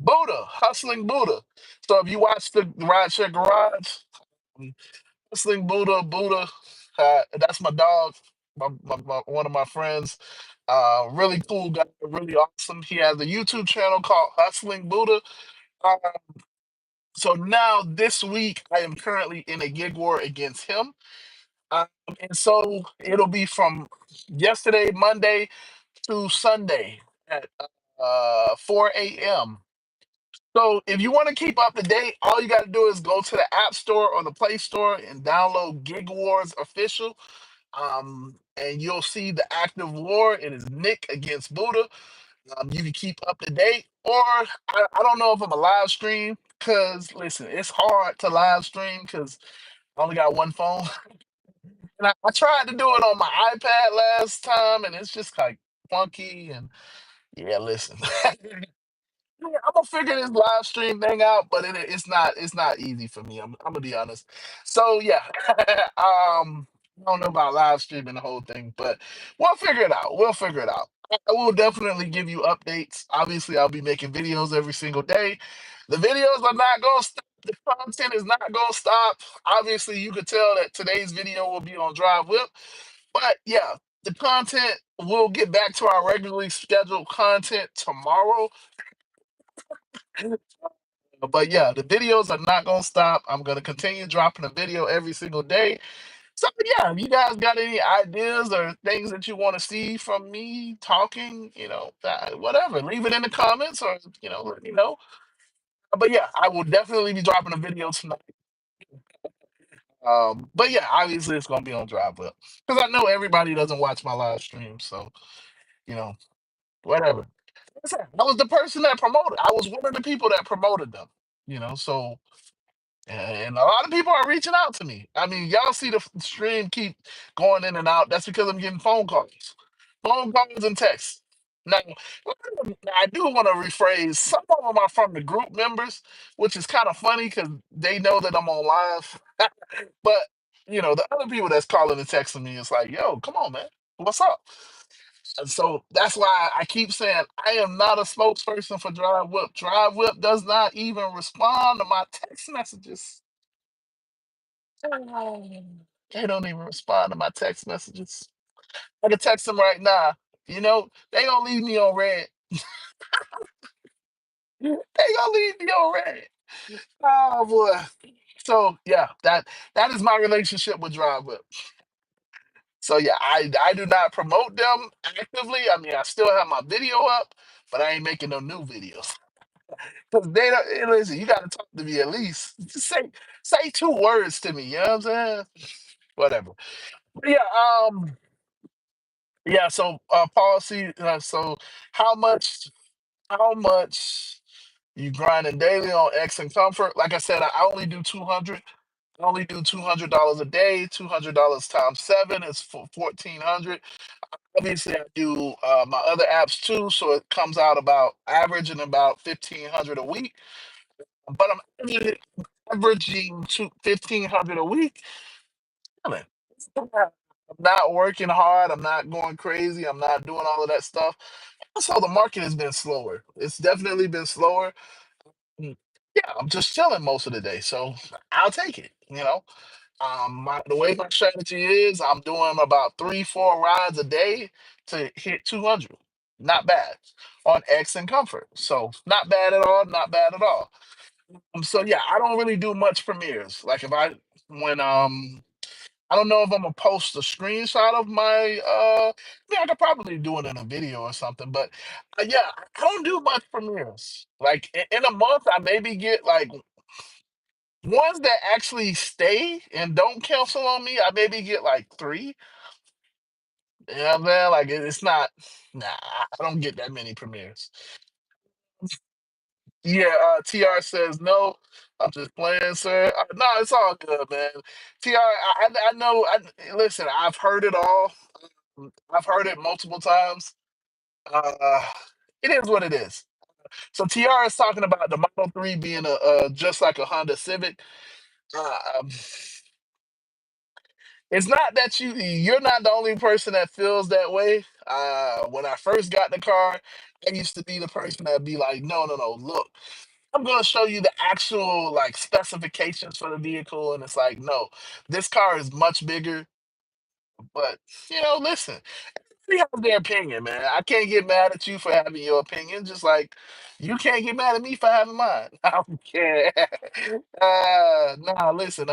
S1: Buddha, hustling Buddha. So if you watch the Ride Share Garage, um, hustling Buddha, that's my dog, one of my friends. Really cool guy, really awesome. He has a YouTube channel called Hustling Buddha. Uh, so now this week, I am currently in a gig war against him. Um, and so it'll be from yesterday, Monday, to Sunday at 4 a.m. So if you want to keep up to date, all you got to do is go to the App Store or the Play Store and download Gig Wars Official. And you'll see the active war. It is Nick against Buddha. You can keep up to date. Or I don't know if I'm a live stream because listen, it's hard to live stream because I only got one phone. And I tried to do it on my iPad last time, and it's just like funky. And yeah, listen. Yeah, I'm gonna figure this live stream thing out, but it's not easy for me. I'm gonna be honest. So yeah, I don't know about live streaming the whole thing, but we'll figure it out. We'll figure it out. I will definitely give you updates. Obviously, I'll be making videos every single day. The videos are not gonna stop. The content is not gonna stop. Obviously, you could tell that today's video will be on Drive Whip, but yeah, the content will get back to our regularly scheduled content tomorrow. But yeah, the videos are not gonna stop. I'm gonna continue dropping a video every single day. So yeah, if you guys got any ideas or things that you want to see from me talking, whatever, leave it in the comments or let me know. But yeah, I will definitely be dropping a video tonight. But yeah, obviously it's gonna be on Drive Up because I know everybody doesn't watch my live stream, so you know, whatever. Listen, I was the person that promoted. I was one of the people that promoted them. So and a lot of people are reaching out to me. I mean, y'all see the stream keep going in and out. That's because I'm getting phone calls and texts. Now, I do want to rephrase. Some of them are from the group members, which is kind of funny because they know that I'm on live. But the other people that's calling and texting me is like, "Yo, come on, man, what's up?" And so that's why I keep saying I am not a spokesperson for Drive Whip. Drive Whip does not even respond to my text messages. They don't even respond to my text messages. I can text them right now. They gonna leave me on red. They gonna leave me on red. Oh boy. So yeah, that is my relationship with Drive Whip. So yeah, I do not promote them actively. I mean, I still have my video up, but I ain't making no new videos. Because they don't listen, you gotta talk to me at least. Just say two words to me, you know what I'm saying? Whatever. But yeah, so policy. So how much? How much you grinding daily on X and Comfort? Like I said, I only do 200. I only do $200 a day. $200 times seven is for 1,400. Obviously, I do my other apps too, so it comes out about averaging about 1,500 a week. But I'm averaging 1,500 a week. Killing. I'm not working hard. I'm not going crazy. I'm not doing all of that stuff. Also, the market has been slower. It's definitely been slower. Mm, Yeah, I'm just chilling most of the day, so I'll take it. The way my strategy is, I'm doing about 3, 4 rides a day to hit 200. Not bad on X and Comfort. So not bad at all. Not bad at all. So yeah, I don't really do much premieres. Like if I when I don't know if I'm gonna post a screenshot of my I could probably do it in a video or something, but yeah, I don't do much premieres. Like in a month, I maybe get like ones that actually stay and don't cancel on me. I maybe get like three, You know what I'm saying? Like it's not. Nah, I don't get that many premieres. Yeah, TR says no. I'm just playing, sir. No, it's all good, man. TR, I know. Listen, I've heard it all. I've heard it multiple times. Uh, it is what it is. So TR is talking about the Model 3 being just like a Honda Civic. Um, it's not that you're not the only person that feels that way. When I first got the car, I used to be the person that'd be like, no, no, no, look, I'm gonna show you the actual like specifications for the vehicle, and it's like, no, this car is much bigger. But listen, everybody has their opinion, man. I can't get mad at you for having your opinion, just like you can't get mad at me for having mine. I don't care. Nah, listen.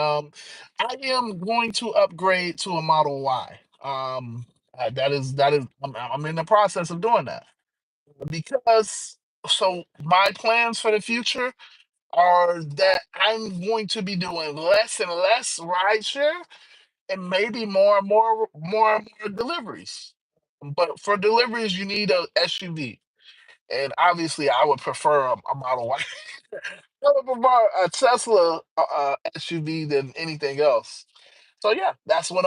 S1: I am going to upgrade to a Model Y. That is. I'm in the process of doing that because my plans for the future are that I'm going to be doing less and less rideshare and maybe more and more deliveries. But for deliveries, you need a SUV, and obviously, I would prefer a Model Y. I would prefer a Tesla SUV than anything else. So yeah, that's what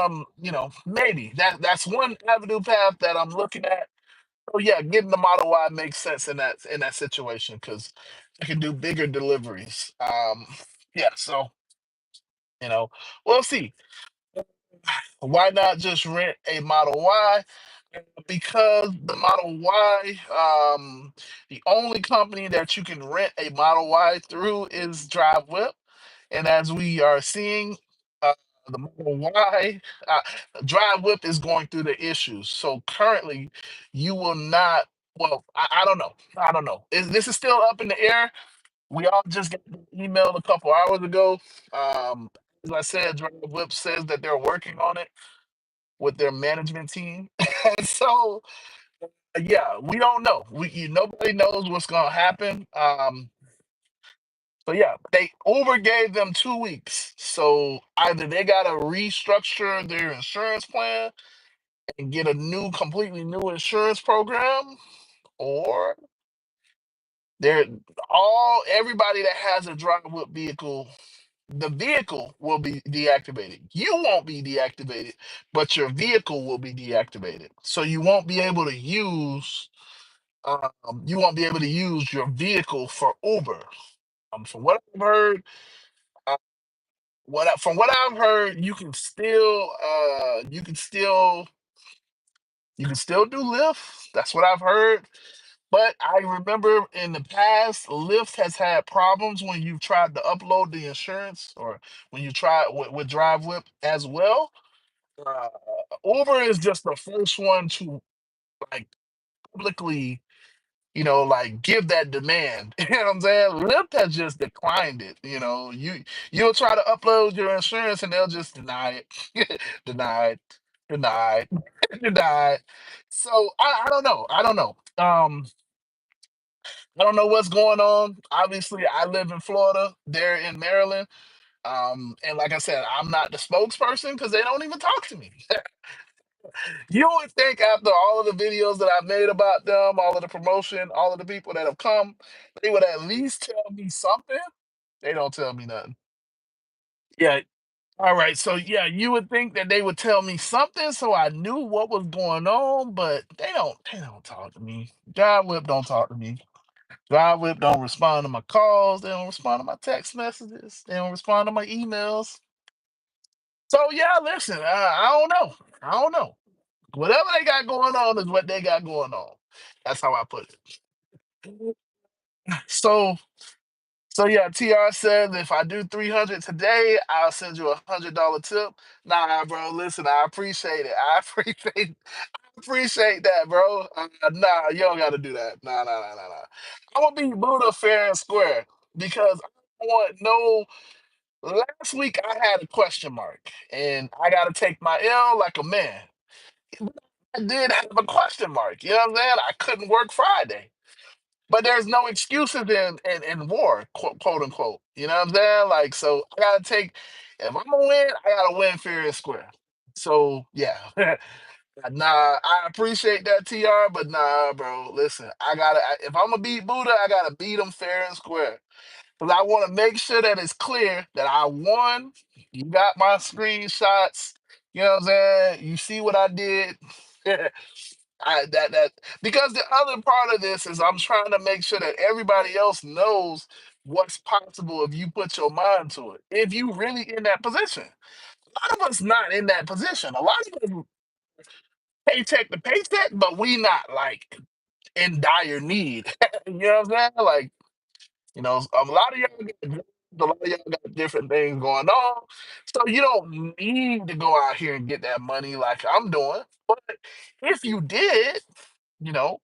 S1: maybe that's one avenue path that I'm looking at. So yeah, getting the Model Y makes sense in that situation because I can do bigger deliveries. Yeah, so you know, we'll see. Why not just rent a Model Y? Because the Model Y, the only company that you can rent a Model Y through is Drivewhip. And as we are seeing, uh, the Model Y, uh, Drivewhip is going through the issues. So currently, you will not. Well, I don't know. I don't know. This is still up in the air. We all just got emailed a couple hours ago. Um, as I said, Drivewhip says that they're working on it with their management team. So yeah, we don't know. Nobody knows what's gonna happen. So yeah, they Uber gave them 2 weeks. So either they gotta restructure their insurance plan and get a completely new insurance program, or they're everybody that has a drive whip vehicle, the vehicle will be deactivated. You won't be deactivated, but your vehicle will be deactivated. So you won't be able to use your vehicle for Uber. From what I've heard, uh, from what I've heard, you can still do Lyft. That's what I've heard. But I remember in the past, Lyft has had problems when you've tried to upload the insurance or when you try with DriveWhip as well. Uh, Uber is just the first one to like publicly like give that demand. You know what I'm saying? Lyft has just declined it. You'll try to upload your insurance and they'll just deny it, denied, denied, denied. So I don't know. I don't know. I don't know what's going on. Obviously, I live in Florida. They're in Maryland. And like I said, I'm not the spokesperson because they don't even talk to me. You would think after all of the videos that I've made about them, all of the promotion, all of the people that have come, they would at least tell me something. They don't tell me nothing. Yeah. All right. So yeah, you would think that they would tell me something so I knew what was going on, but they don't talk to me. Drive Whip don't talk to me. Drive Whip don't respond to my calls. They don't respond to my text messages. They don't respond to my emails. So yeah, listen, I don't know. I don't know. Whatever they got going on is what they got going on. That's how I put it. So so yeah, TR said if I do 300 today, I'll send you $100 tip. Nah, bro, listen, I appreciate it. I appreciate that, bro. Nah, you don't got to do that. Nah, nah, nah, nah, nah. I'm gonna be Buddha fair and square because I want no. Last week I had a question mark, and I got to take my L like a man. I did have a question mark. You know what I'm saying? I couldn't work Friday. But there's no excuses in war, quote unquote. You know what I'm saying? Like, so I gotta take if I'm gonna win, I gotta win fair and square. So yeah. Nah, I appreciate that, TR, but nah, bro. Listen, if I'm gonna beat Buddha, I gotta beat him fair and square. Because I want to make sure that it's clear that I won. You got my screenshots. You know what I'm saying? You see what I did. That because the other part of this is I'm trying to make sure that everybody else knows what's possible if you put your mind to it. If you really in that position. A lot of us not in that position. A lot of us paycheck to paycheck, but we not like in dire need. You know what I'm saying? Like, a lot of y'all got jobs, a lot of y'all got different things going on. So you don't need to go out here and get that money like I'm doing. But if you did, you know,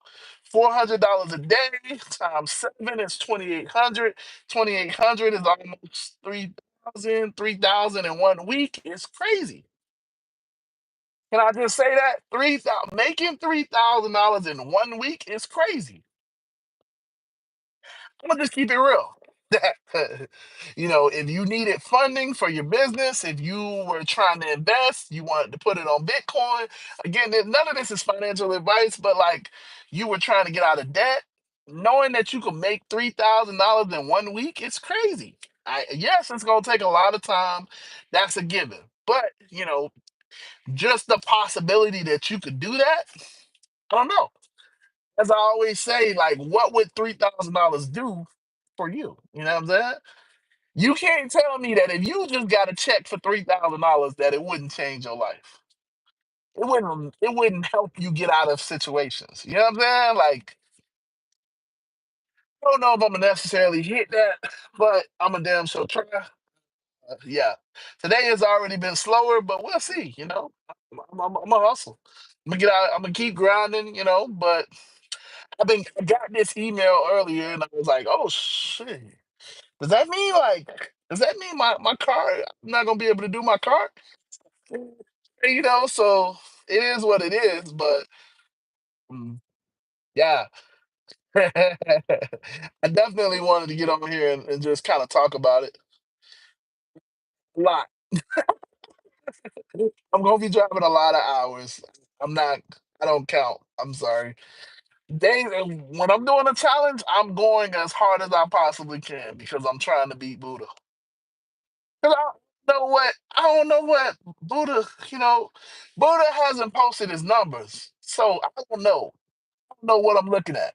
S1: $400 a day times seven is 2,800. 2,800 is almost 3,000. 3,000 in 1 week is crazy. Can I just say that? 3,000 making $3,000 in 1 week is crazy. I'm gonna just keep it real. If you needed funding for your business, if you were trying to invest, you wanted to put it on Bitcoin. Again, none of this is financial advice, but like you were trying to get out of debt, knowing that you could make $3,000 in 1 week, it's crazy. Yes, it's gonna take a lot of time. That's a given. But just the possibility that you could do that, I don't know. As I always say, like, what would $3,000 do for you? You know what I'm saying? You can't tell me that if you just got a check for $3,000 that it wouldn't change your life. It wouldn't help you get out of situations. You know what I'm saying? Like, I don't know if I'm gonna necessarily hit that, but I'm a damn sure try. Yeah. Today has already been slower, but we'll see, I'm gonna hustle. I'm gonna get out, I'm gonna keep grinding, but I got this email earlier and I was like, oh shit. Does that mean my car, I'm not gonna be able to do my car? So it is what it is, but mm, yeah. I definitely wanted to get on here and just kind of talk about it a lot. I'm gonna be driving a lot of hours. I'm not, I don't count. I'm sorry. When I'm doing a challenge, I'm going as hard as I possibly can because I'm trying to beat Buddha. 'Cause I don't know what Buddha, Buddha hasn't posted his numbers. So I don't know. I don't know what I'm looking at.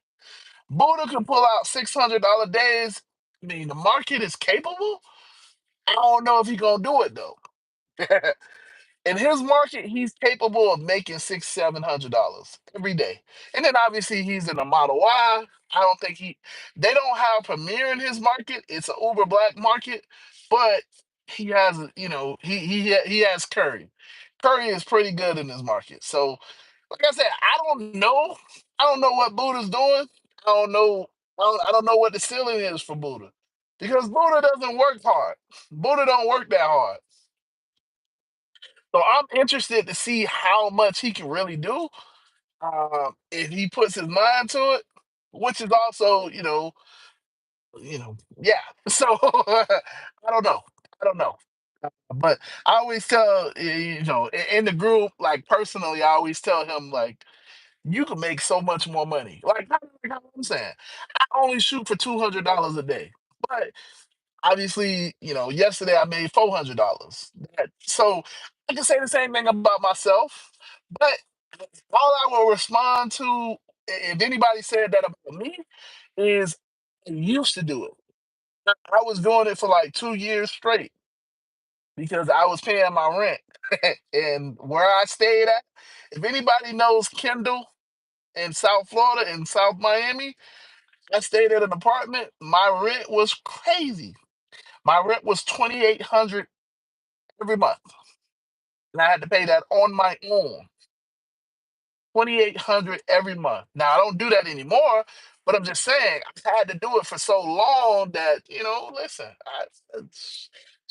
S1: Buddha can pull out $600 days. I mean, the market is capable. I don't know if he's gonna do it though. In his market, he's capable of making $700 every day. And then obviously he's in a Model Y. I don't think they don't have Premier in his market. It's an Uber Black market, but he has, he has Curry. Curry is pretty good in his market. So, like I said, I don't know what Buddha's doing. I don't know. I don't know what the ceiling is for Buddha because Buddha doesn't work hard. Buddha don't work that hard. So I'm interested to see how much he can really do if he puts his mind to it, which is also, yeah. So I don't know. I don't know. But I always tell, in the group, like personally, I always tell him, like, you can make so much more money. Like I'm saying, I only shoot for $200 a day. But obviously, yesterday I made $400. So I can say the same thing about myself, but all I will respond to if anybody said that about me is I used to do it. I was doing it for like 2 years straight because I was paying my rent. And where I stayed at, if anybody knows Kendall in South Florida, in South Miami, I stayed at an apartment. My rent was crazy. My rent was 2,800 every month, and I had to pay that on my own. 2,800 every month. Now I don't do that anymore, but I'm just saying I had to do it for so long that listen, I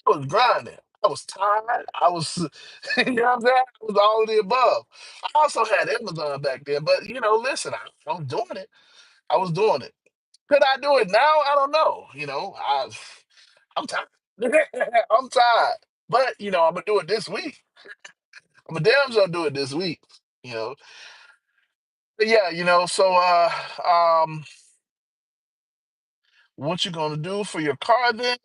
S1: was grinding. I was tired. I was, you know what I'm saying? I was all of the above. I also had Amazon back then, but listen, I was doing it. I was doing it. Could I do it now? I don't know. I'm tired. I'm tired. But I'm gonna do it this week. I'm a damn sure do it this week. You know, but yeah, so what you gonna do for your car then?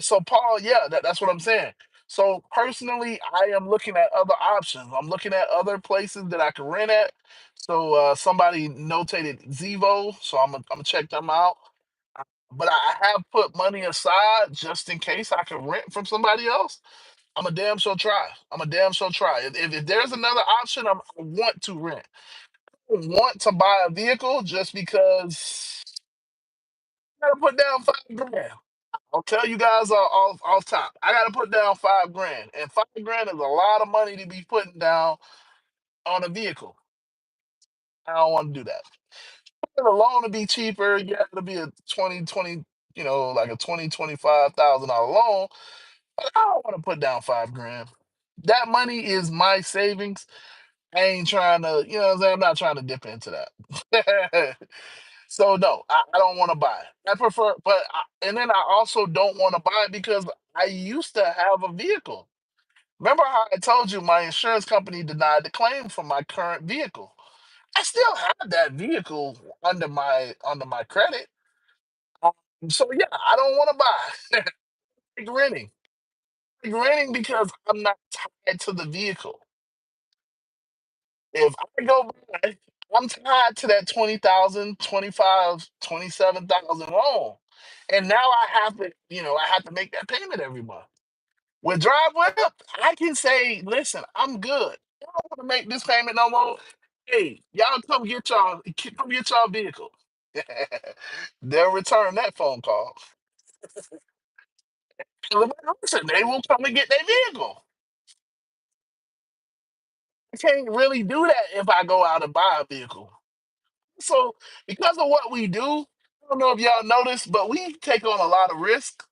S1: So Paul, yeah, that's what I'm saying. So personally, I am looking at other options. I'm looking at other places that I can rent at. So somebody notated Zevo, so I'm gonna check them out. But I have put money aside just in case I can rent from somebody else. I'm a damn sure try. I'm a damn sure try. If there's another option, I want to rent. I don't want to buy a vehicle just because I gotta put down 5 grand. I'll tell you guys off top. I gotta put down 5 grand, and 5 grand is a lot of money to be putting down on a vehicle. I don't want to do that. The loan to be cheaper, yeah, it'll be a 2020, like a 25,000 dollar loan. But I don't want to put down 5 grand. That money is my savings. I ain't trying to, what I'm saying? I'm not trying to dip into that. So no, I don't want to buy. I prefer, and then I also don't want to buy because I used to have a vehicle. Remember how I told you my insurance company denied the claim for my current vehicle? I still have that vehicle under my credit. Um, so yeah, I don't want to buy. Like renting, because I'm not tied to the vehicle. If I go buy, I'm tied to that 20,000, 25, 27,000 loan. And now I have to make that payment every month. With Drivewhip, I can say, listen, I'm good. I don't want to make this payment no more. Hey, y'all come get y'all vehicle. They'll return that phone call. Listen, they will come and get their vehicle. I can't really do that if I go out and buy a vehicle. So because of what we do, I don't know if y'all noticed, but we take on a lot of risk.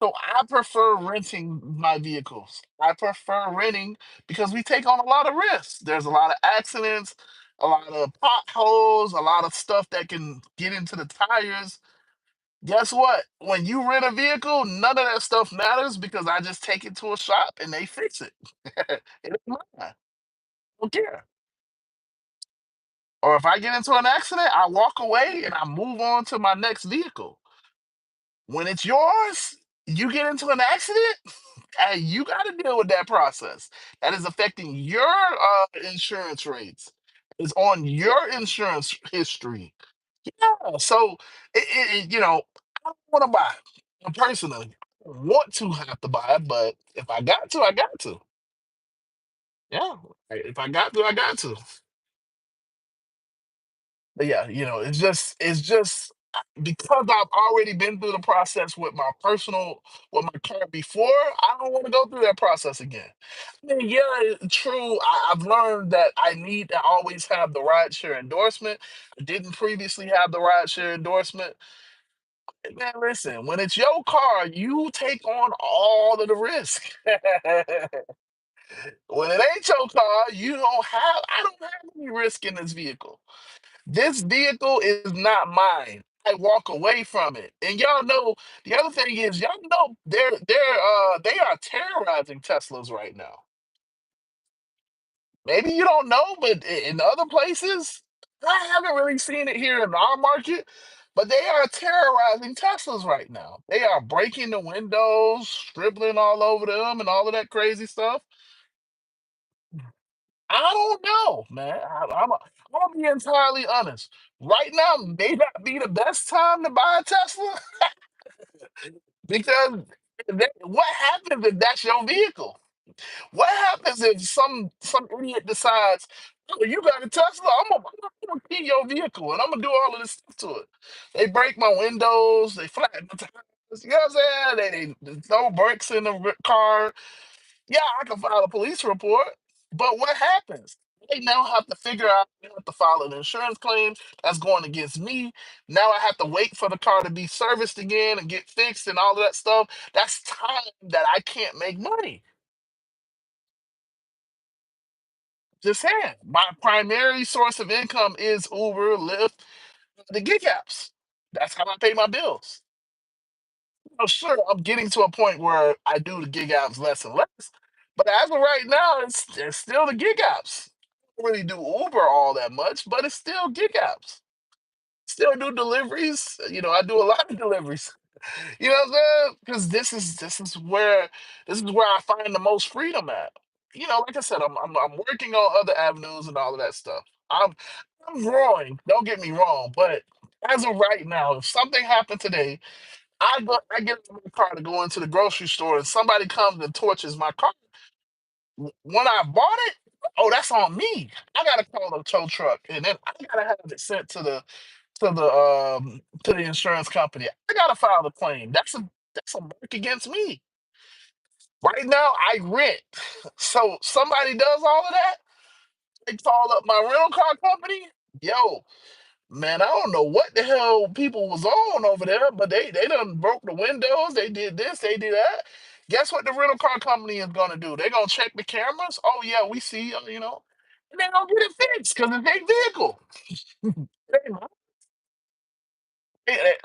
S1: So I prefer renting my vehicles. I prefer renting because we take on a lot of risks. There's a lot of accidents, a lot of potholes, a lot of stuff that can get into the tires. Guess what? When you rent a vehicle, none of that stuff matters because I just take it to a shop and they fix it. It ain't mine. I don't care. Or if I get into an accident, I walk away and I move on to my next vehicle. When it's yours, you get into an accident, hey, you got to deal with that process. That is affecting your insurance rates. It's on your insurance history. Yeah. So, I don't want to buy. Personally, I don't want to have to buy, but if I got to, I got to. Yeah. If I got to, I got to. But yeah, it's just because I've already been through the process with my car before. I don't want to go through that process again. I mean, yeah, true. I've learned that I need to always have the rideshare endorsement. I didn't previously have the rideshare endorsement. Man, listen, when it's your car, you take on all of the risk. When it ain't your car, I don't have any risk in this vehicle. This vehicle is not mine. I walk away from it. And y'all know the other thing is y'all know they are terrorizing Teslas right now. Maybe you don't know, but in other places, I haven't really seen it here in our market, but they are terrorizing Teslas right now. They are breaking the windows, scribbling all over them, and all of that crazy stuff. I don't know, man. I'll be entirely honest. Right now may not be the best time to buy a Tesla because what happens if that's your vehicle? What happens if some idiot decides, oh, you got a Tesla? I'm gonna key your vehicle and I'm gonna do all of this stuff to it. They break my windows, they flatten the tires. You know what I'm saying? They throw bricks in the car. Yeah, I can file a police report, but what happens? They now have to figure out, they have to file an insurance claim that's going against me. Now I have to wait for the car to be serviced again and get fixed and all of that stuff. That's time that I can't make money. Just saying, my primary source of income is Uber, Lyft, the gig apps. That's how I pay my bills. Sure, I'm getting to a point where I do the gig apps less and less, but as of right now, it's still the gig apps. don't really do Uber all that much, but it's still gig apps. Still do deliveries. I do a lot of deliveries. You know what I'm saying? Because this is where I find the most freedom at. Like I said, I'm working on other avenues and all of that stuff. I'm growing. Don't get me wrong, but as of right now, if something happened today, I get in my car to go into the grocery store, and somebody comes and torches my car. When I bought it, oh, that's on me. I gotta call the tow truck, and then I gotta have it sent to the insurance company. I gotta file the claim. That's a mark against me. Right now, I rent. So somebody does all of that. They call up my rental car company. Yo, man, I don't know what the hell people was on over there, but they done broke the windows. They did this. They did that. Guess what the rental car company is gonna do? They're gonna check the cameras. Oh yeah, we see. And they're gonna get it fixed because it's their vehicle.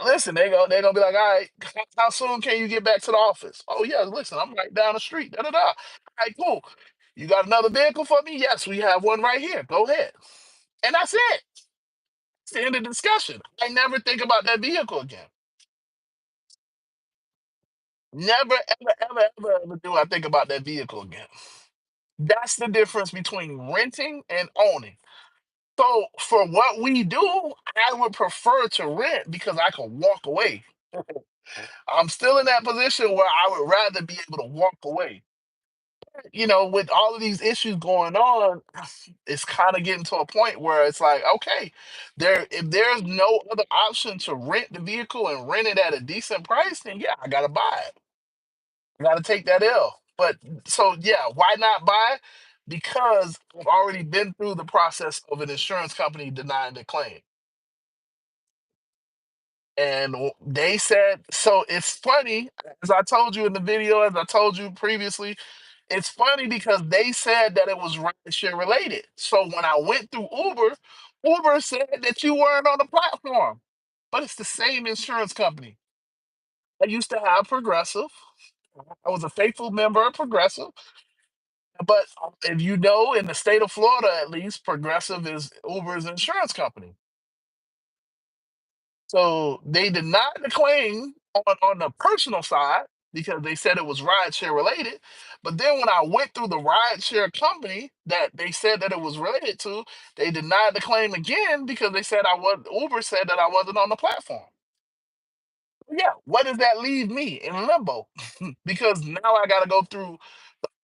S1: Listen, they're gonna be like, all right, how soon can you get back to the office? Oh yeah, listen, I'm right down the street. Da da da. All right, cool. You got another vehicle for me? Yes, we have one right here. Go ahead. And that's it. It's the end of the discussion. I never think about that vehicle again. Never, ever, ever, ever, ever do I think about that vehicle again. That's the difference between renting and owning. So for what we do, I would prefer to rent because I can walk away. I'm still in that position where I would rather be able to walk away. With all of these issues going on, it's kind of getting to a point where it's like, okay, if there's no other option to rent the vehicle and rent it at a decent price, then yeah, I gotta buy it. I gotta take that L. But so yeah, why not buy? Because I've already been through the process of an insurance company denying the claim. And they said, so it's funny, as I told you in the video, as I told you previously, it's funny because they said that it was rideshare related. So when I went through Uber, Uber said that you weren't on the platform, but it's the same insurance company. I used to have Progressive. I was a faithful member of Progressive. But if you know, in the state of Florida, at least, Progressive is Uber's insurance company. So they denied the claim on the personal side because they said it was rideshare related. But then when I went through the rideshare company that they said that it was related to, they denied the claim again because they said Uber said that I wasn't on the platform. Yeah, what does that leave me in limbo? Because now I got to go through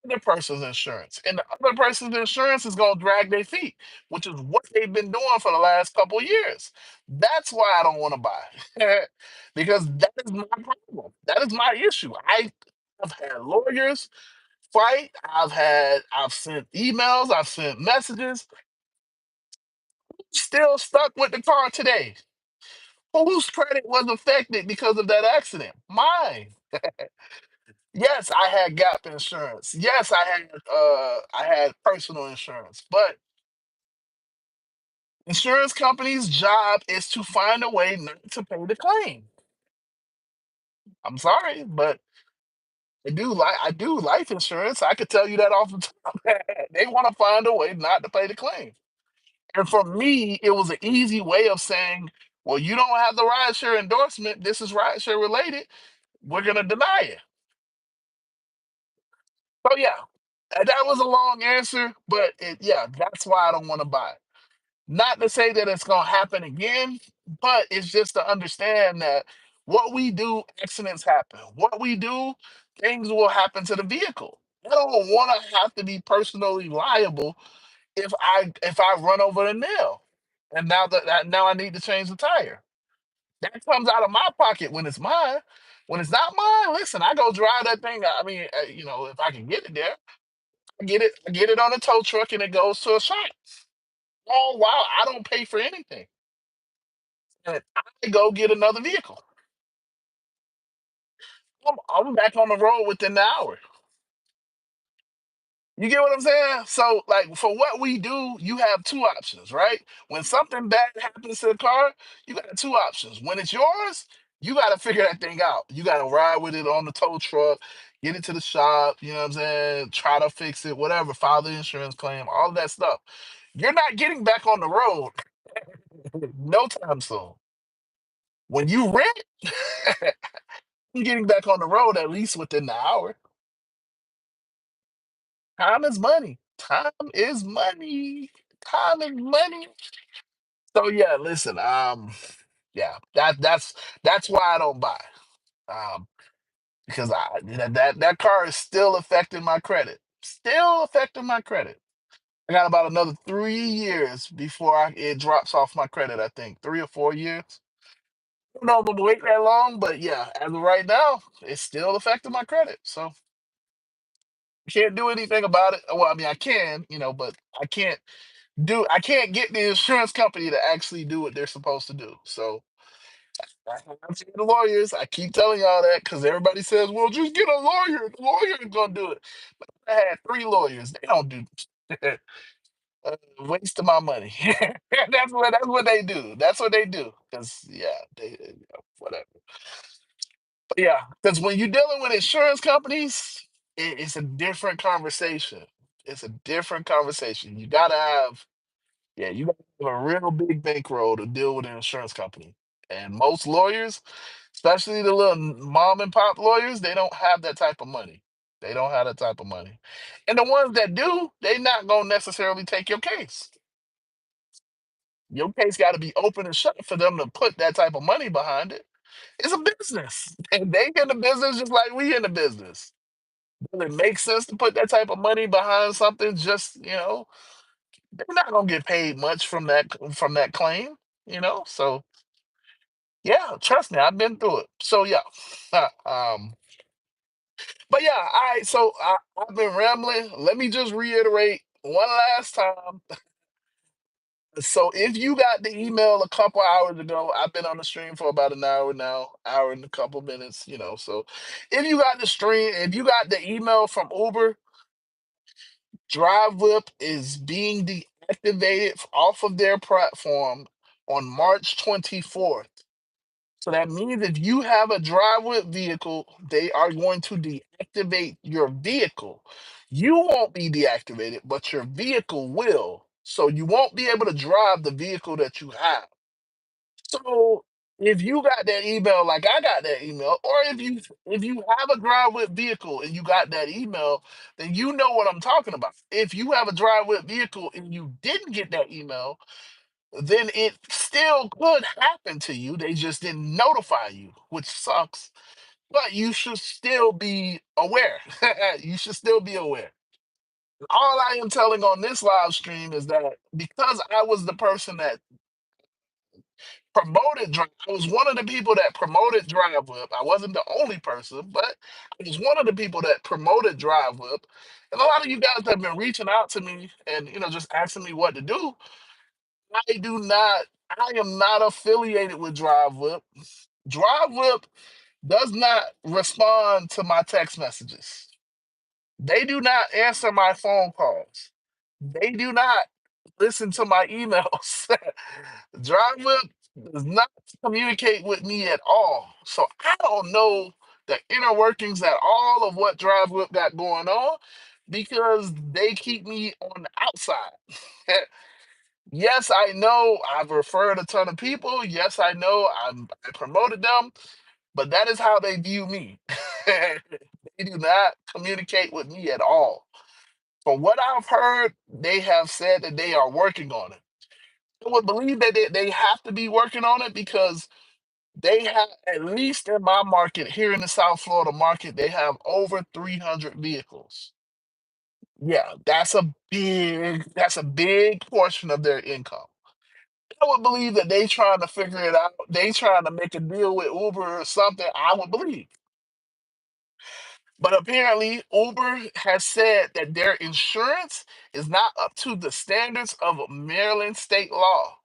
S1: other person's insurance, and the other person's insurance is going to drag their feet, which is what they've been doing for the last couple of years. That's why I don't want to buy, because that is my problem. That is my issue. I've had lawyers fight. I've sent emails. I've sent messages. Still stuck with the car today. Whose credit was affected because of that accident? Mine. Yes, I had gap insurance. Yes, I had personal insurance. But insurance company's job is to find a way not to pay the claim. I'm sorry, but I do life insurance. I could tell you that off the top. They want to find a way not to pay the claim. And for me, it was an easy way of saying, well, you don't have the rideshare endorsement. This is rideshare related. We're gonna deny it. So yeah, that was a long answer, but yeah, that's why I don't want to buy it. Not to say that it's going to happen again, but it's just to understand that what we do, accidents happen. What we do, things will happen to the vehicle. I don't want to have to be personally liable if I run over a nail, and now I need to change the tire. That comes out of my pocket when it's mine. When it's not mine, listen, I go drive that thing. I mean, if I can get it there, I get it on a tow truck, and it goes to a shop. Oh wow, I don't pay for anything. And I go get another vehicle. I'm back on the road within the hour. You get what I'm saying? So, like, for what we do, you have two options, right? When something bad happens to the car, you got two options. When it's yours, you got to figure that thing out. You got to ride with it on the tow truck, get it to the shop, you know what I'm saying? Try to fix it, whatever, file the insurance claim, all of that stuff. You're not getting back on the road no time soon. When you rent, you're getting back on the road at least within the hour. Time is money. Time is money. Time is money. So yeah, listen, yeah, that's why I don't buy. Um, because that car is still affecting my credit. Still affecting my credit. I got about another 3 years before it drops off my credit, I think. 3 or 4 years. I don't know if I'm gonna wait that long, but yeah, as of right now, it's still affecting my credit. So I can't do anything about it. Well, I mean I can, but I can't get the insurance company to actually do what they're supposed to do. So I'm seeing the lawyers. I keep telling y'all that because everybody says, well, just get a lawyer. The lawyer is gonna do it. I had 3 lawyers. They don't do waste of my money. That's what they do. That's what they do. Because yeah, whatever. But yeah, because when you're dealing with insurance companies, it's a different conversation. It's a different conversation. You gotta have a real big bankroll to deal with an insurance company. And most lawyers, especially the little mom and pop lawyers, they don't have that type of money. They don't have that type of money. And the ones that do, they not gonna necessarily take your case. Your case got to be open and shut for them to put that type of money behind it. It's a business. And they in the business just like we in the business. Does it make sense to put that type of money behind something they're not gonna get paid much from that claim, So yeah, trust me, I've been through it. So yeah. But yeah, all right. So I've been rambling. Let me just reiterate one last time. So if you got the email a couple hours ago, I've been on the stream for about an hour now, hour and a couple minutes, So if you got the stream, if you got the email from Uber, Drivewhip is being deactivated off of their platform on March 24th. So that means if you have a Drivewhip vehicle, they are going to deactivate your vehicle. You won't be deactivated, but your vehicle will. So you won't be able to drive the vehicle that you have. So if you got that email, like I got that email, or if you have a Drivewhip vehicle and you got that email, then you know what I'm talking about. If you have a Drivewhip vehicle and you didn't get that email, then it still could happen to you. They just didn't notify you, which sucks. But you should still be aware. You should still be aware. All I am telling on this live stream is that because I was the person that I was one of the people that promoted Drivewhip. I wasn't the only person, but I was one of the people that promoted Drivewhip. And a lot of you guys have been reaching out to me and just asking me what to do. I do not. I am not affiliated with Drivewhip. Drivewhip does not respond to my text messages. They do not answer my phone calls. They do not listen to my emails. Drivewhip does not communicate with me at all. So I don't know the inner workings at all of what Drivewhip got going on because they keep me on the outside. Yes, I know I've referred a ton of people. Yes, I know I promoted them, but that is how they view me. They do not communicate with me at all. From what I've heard, they have said that they are working on it. I would believe that they have to be working on it because they have, at least in my market, here in the South Florida market, they have over 300 vehicles. Yeah, that's a big portion of their income. I would believe that they trying to figure it out. They trying to make a deal with Uber or something. I would believe. But apparently, Uber has said that their insurance is not up to the standards of Maryland state law.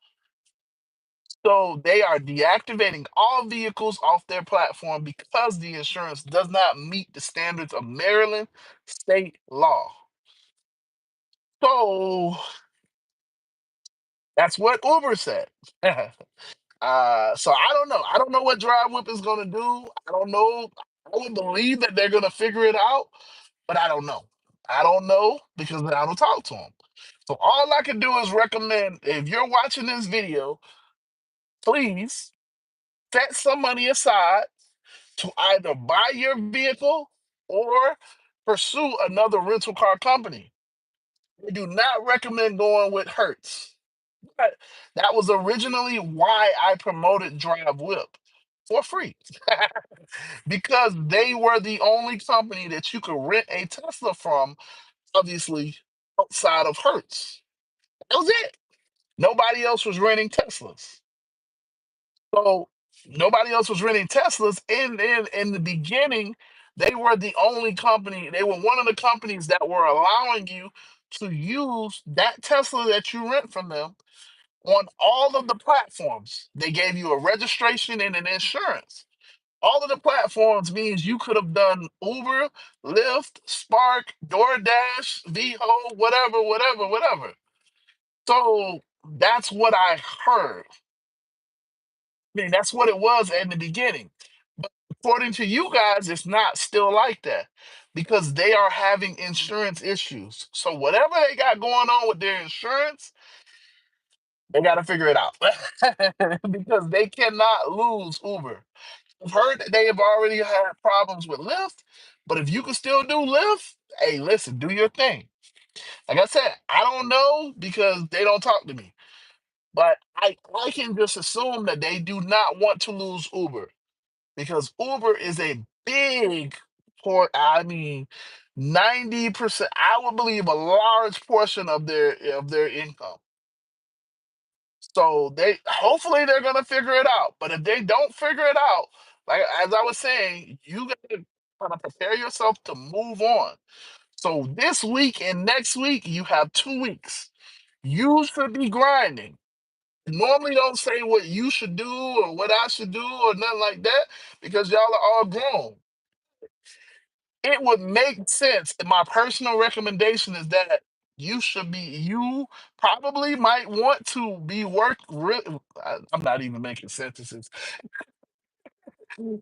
S1: So they are deactivating all vehicles off their platform because the insurance does not meet the standards of Maryland state law. So that's what Uber said. So I don't know. I don't know what Drivewhip is going to do. I don't know. I would believe that they're going to figure it out, but I don't know. I don't know because I don't talk to them. So all I can do is recommend, if you're watching this video, please set some money aside to either buy your vehicle or pursue another rental car company. I do not recommend going with Hertz. But that was originally why I promoted Drivewhip for free. Because they were the only company that you could rent a Tesla from, obviously, outside of Hertz. That was it. Nobody else was renting Teslas. So nobody else was renting Teslas. In the beginning, they were the only company, they were one of the companies that were allowing you to use that Tesla that you rent from them on all of the platforms. They gave you a registration and an insurance. All of the platforms means you could have done Uber, Lyft, Spark, DoorDash, VHO, whatever, whatever, whatever. So that's what I heard. I mean, that's what it was in the beginning. But according to you guys, it's not still like that because they are having insurance issues. So whatever they got going on with their insurance, they got to figure it out because they cannot lose Uber. I've heard that they have already had problems with Lyft, but if you can still do Lyft, hey, listen, do your thing. Like I said, I don't know because they don't talk to me, but I can just assume that they do not want to lose Uber because Uber is a big port. I mean, 90%. I would believe a large portion of their income. So they hopefully they're gonna figure it out. But if they don't figure it out, like as I was saying, you gotta kind of prepare yourself to move on. So this week and next week, you have 2 weeks. You should be grinding. Normally don't say what you should do or what I should do or nothing like that because y'all are all grown. It would make sense. And my personal recommendation is that you probably might want to be I'm not even making sentences.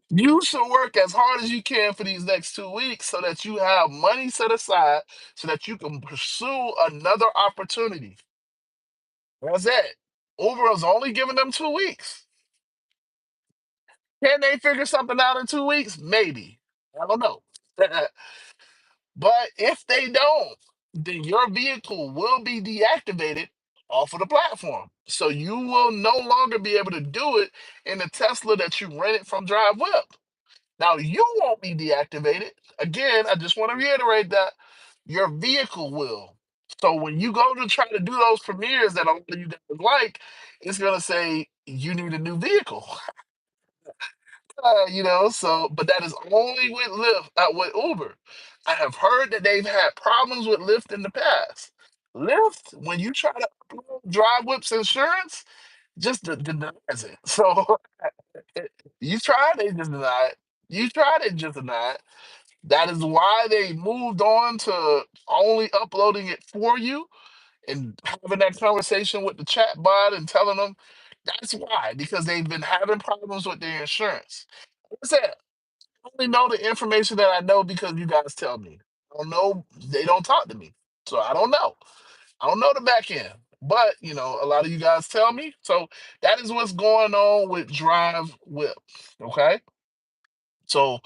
S1: You should work as hard as you can for these next 2 weeks so that you have money set aside so that you can pursue another opportunity. That's it. Uber is only giving them 2 weeks. Can they figure something out in 2 weeks? Maybe. I don't know. But if they don't, then your vehicle will be deactivated off of the platform. So you will no longer be able to do it in the Tesla that you rented from Drivewhip. Now you won't be deactivated. Again, I just want to reiterate that your vehicle will. So when you go to try to do those premieres that a lot of you guys like, it's gonna say you need a new vehicle. So but that is only with Lyft, with Uber. I have heard that they've had problems with Lyft in the past. Lyft, when you try to upload Drive Whip's insurance, just denies it. So you try, they just deny it. You try, they just deny it. That is why they moved on to only uploading it for you and having that conversation with the chat bot and telling them that's why, because they've been having problems with their insurance. Like I said, I only know the information that I know because you guys tell me. I don't know, they don't talk to me. So I don't know. I don't know the back end. But a lot of you guys tell me. So that is what's going on with Drive Whip. Okay. So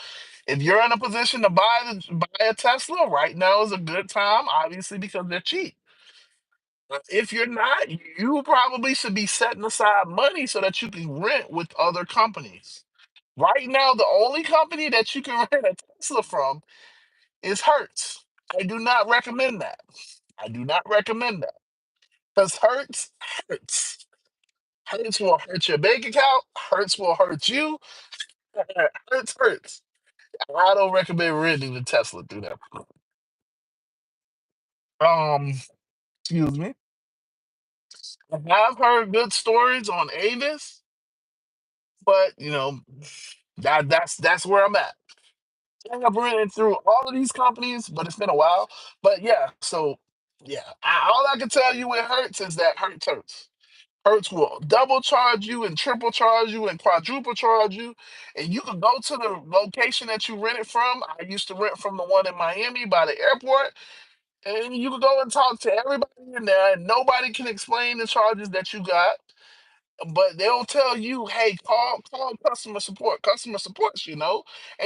S1: if you're in a position to buy a Tesla, right now is a good time, obviously, because they're cheap. But if you're not, you probably should be setting aside money so that you can rent with other companies. Right now, the only company that you can rent a Tesla from is Hertz. I do not recommend that. I do not recommend that because Hertz, Hertz will hurt your bank account. Hertz will hurt you. Hertz. I don't recommend renting the Tesla through that. Um, excuse me. I have heard good stories on Avis, but that's where I'm at. I have rented through all of these companies, but it's been a while. But yeah, so yeah, all I can tell you with Hertz is that Hertz. Hertz will double charge you and triple charge you and quadruple charge you. And you can go to the location that you rented from. I used to rent from the one in Miami by the airport. and you can go and talk to everybody in there, and nobody can explain the charges that you got. But they'll tell you, "Hey, call customer support." Customer support's, and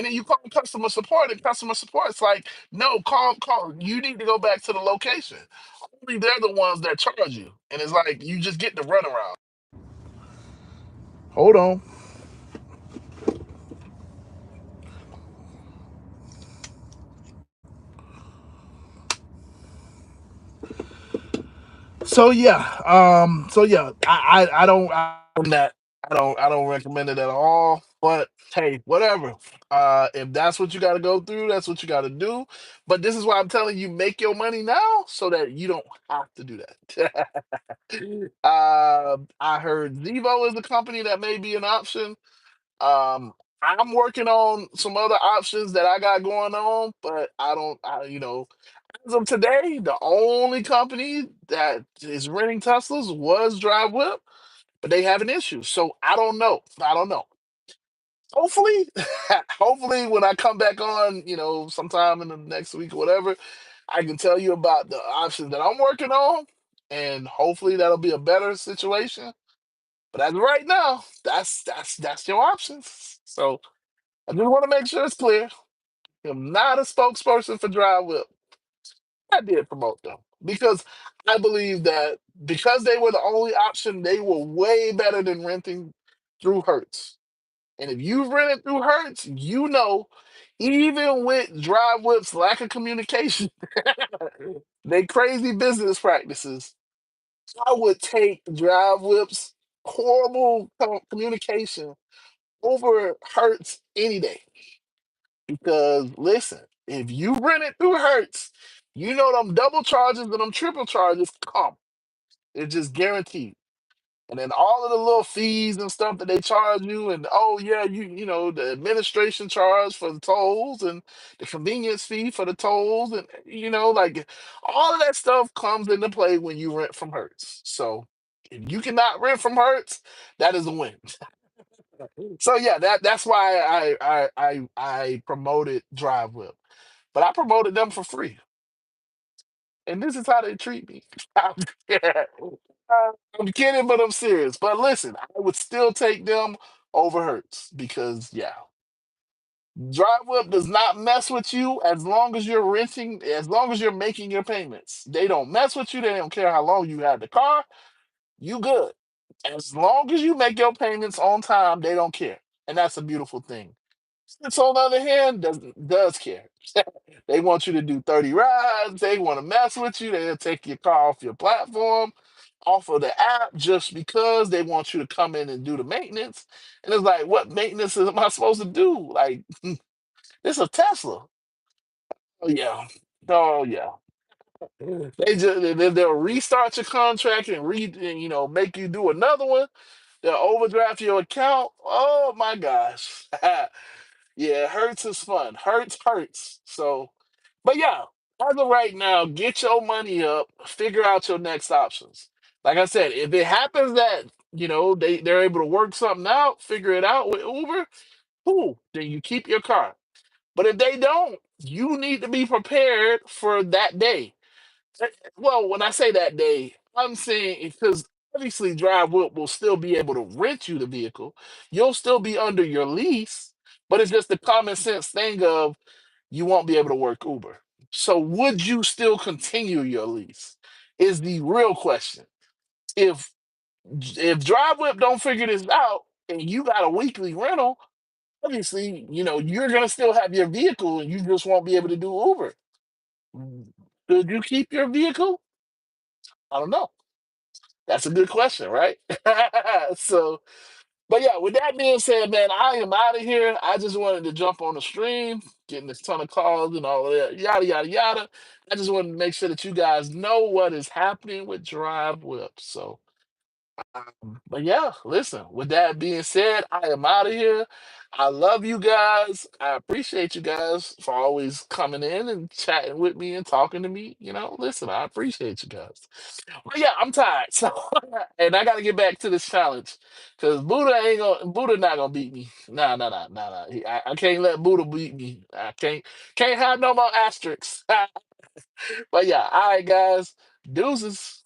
S1: then you call customer support, and customer support's like, "No, call. You need to go back to the location." Only they're the ones that charge you, and it's like you just get the runaround. Hold on. That I don't recommend it at all. But hey, whatever. If that's what you got to go through, that's what you got to do. But this is why I'm telling you, make your money now so that you don't have to do that. I heard Zevo is a company that may be an option. I'm working on some other options that I got going on, but I don't, as of today, the only company that is renting Teslas was Drivewhip, but they have an issue. So I don't know. I don't know. Hopefully, hopefully, when I come back on, sometime in the next week or whatever, I can tell you about the options that I'm working on, and hopefully that'll be a better situation. But as of right now, that's your options. So I just want to make sure it's clear. I'm not a spokesperson for Drivewhip. I did promote them because I believe that because they were the only option, they were way better than renting through Hertz. And if you've rented through Hertz, even with Drivewhip's lack of communication, they crazy business practices, I would take Drivewhip's horrible communication over Hertz any day. Because listen, if you rent it through Hertz, them double charges and them triple charges come. It's just guaranteed. And then all of the little fees and stuff that they charge you, and oh yeah, the administration charge for the tolls and the convenience fee for the tolls, and like all of that stuff comes into play when you rent from Hertz. So if you cannot rent from Hertz, that is a win. So yeah, that's why I promoted Drivewhip, but I promoted them for free, and this is how they treat me. Yeah. I'm kidding, but I'm serious. But listen, I would still take them over Hertz because yeah, Drivewhip does not mess with you as long as you're renting, as long as you're making your payments. They don't mess with you. They don't care how long you had the car. You good. As long as you make your payments on time, they don't care. And that's a beautiful thing. It's on the other hand, does care. They want you to do 30 rides. They want to mess with you. They'll take your car off your platform, off of the app, just because they want you to come in and do the maintenance. And it's like, what maintenance am I supposed to do? Like, it's a Tesla. Oh yeah. Oh yeah. They'll restart your contract and make you do another one. They'll overdraft your account. Oh my gosh. Yeah, Hertz is fun. Hertz hurts. So, but yeah, as of right now, get your money up, figure out your next options. Like I said, if it happens that, they're able to work something out, figure it out with Uber, cool, then you keep your car. But if they don't, you need to be prepared for that day. Well, when I say that day, I'm saying because obviously Drive will still be able to rent you the vehicle. You'll still be under your lease, but it's just the common sense thing of you won't be able to work Uber. So would you still continue your lease? Is the real question. If if DriveWhip don't figure this out and you got a weekly rental, obviously, you're gonna still have your vehicle and you just won't be able to do Uber. Should you keep your vehicle? I don't know. That's a good question, right? So, but yeah, with that being said, man, I am out of here. I just wanted to jump on the stream, getting this ton of calls and all of that, yada, yada, yada. I just wanted to make sure that you guys know what is happening with Drive Whip. So, but yeah, listen, with that being said, I am out of here. I love you guys. I appreciate you guys for always coming in and chatting with me and talking to me. Listen, I appreciate you guys. But yeah, I'm tired. So and I gotta get back to this challenge. Cause Buddha not gonna beat me. Nah, nah, nah, nah, nah. I can't let Buddha beat me. I can't have no more asterisks. But yeah, all right, guys, deuces.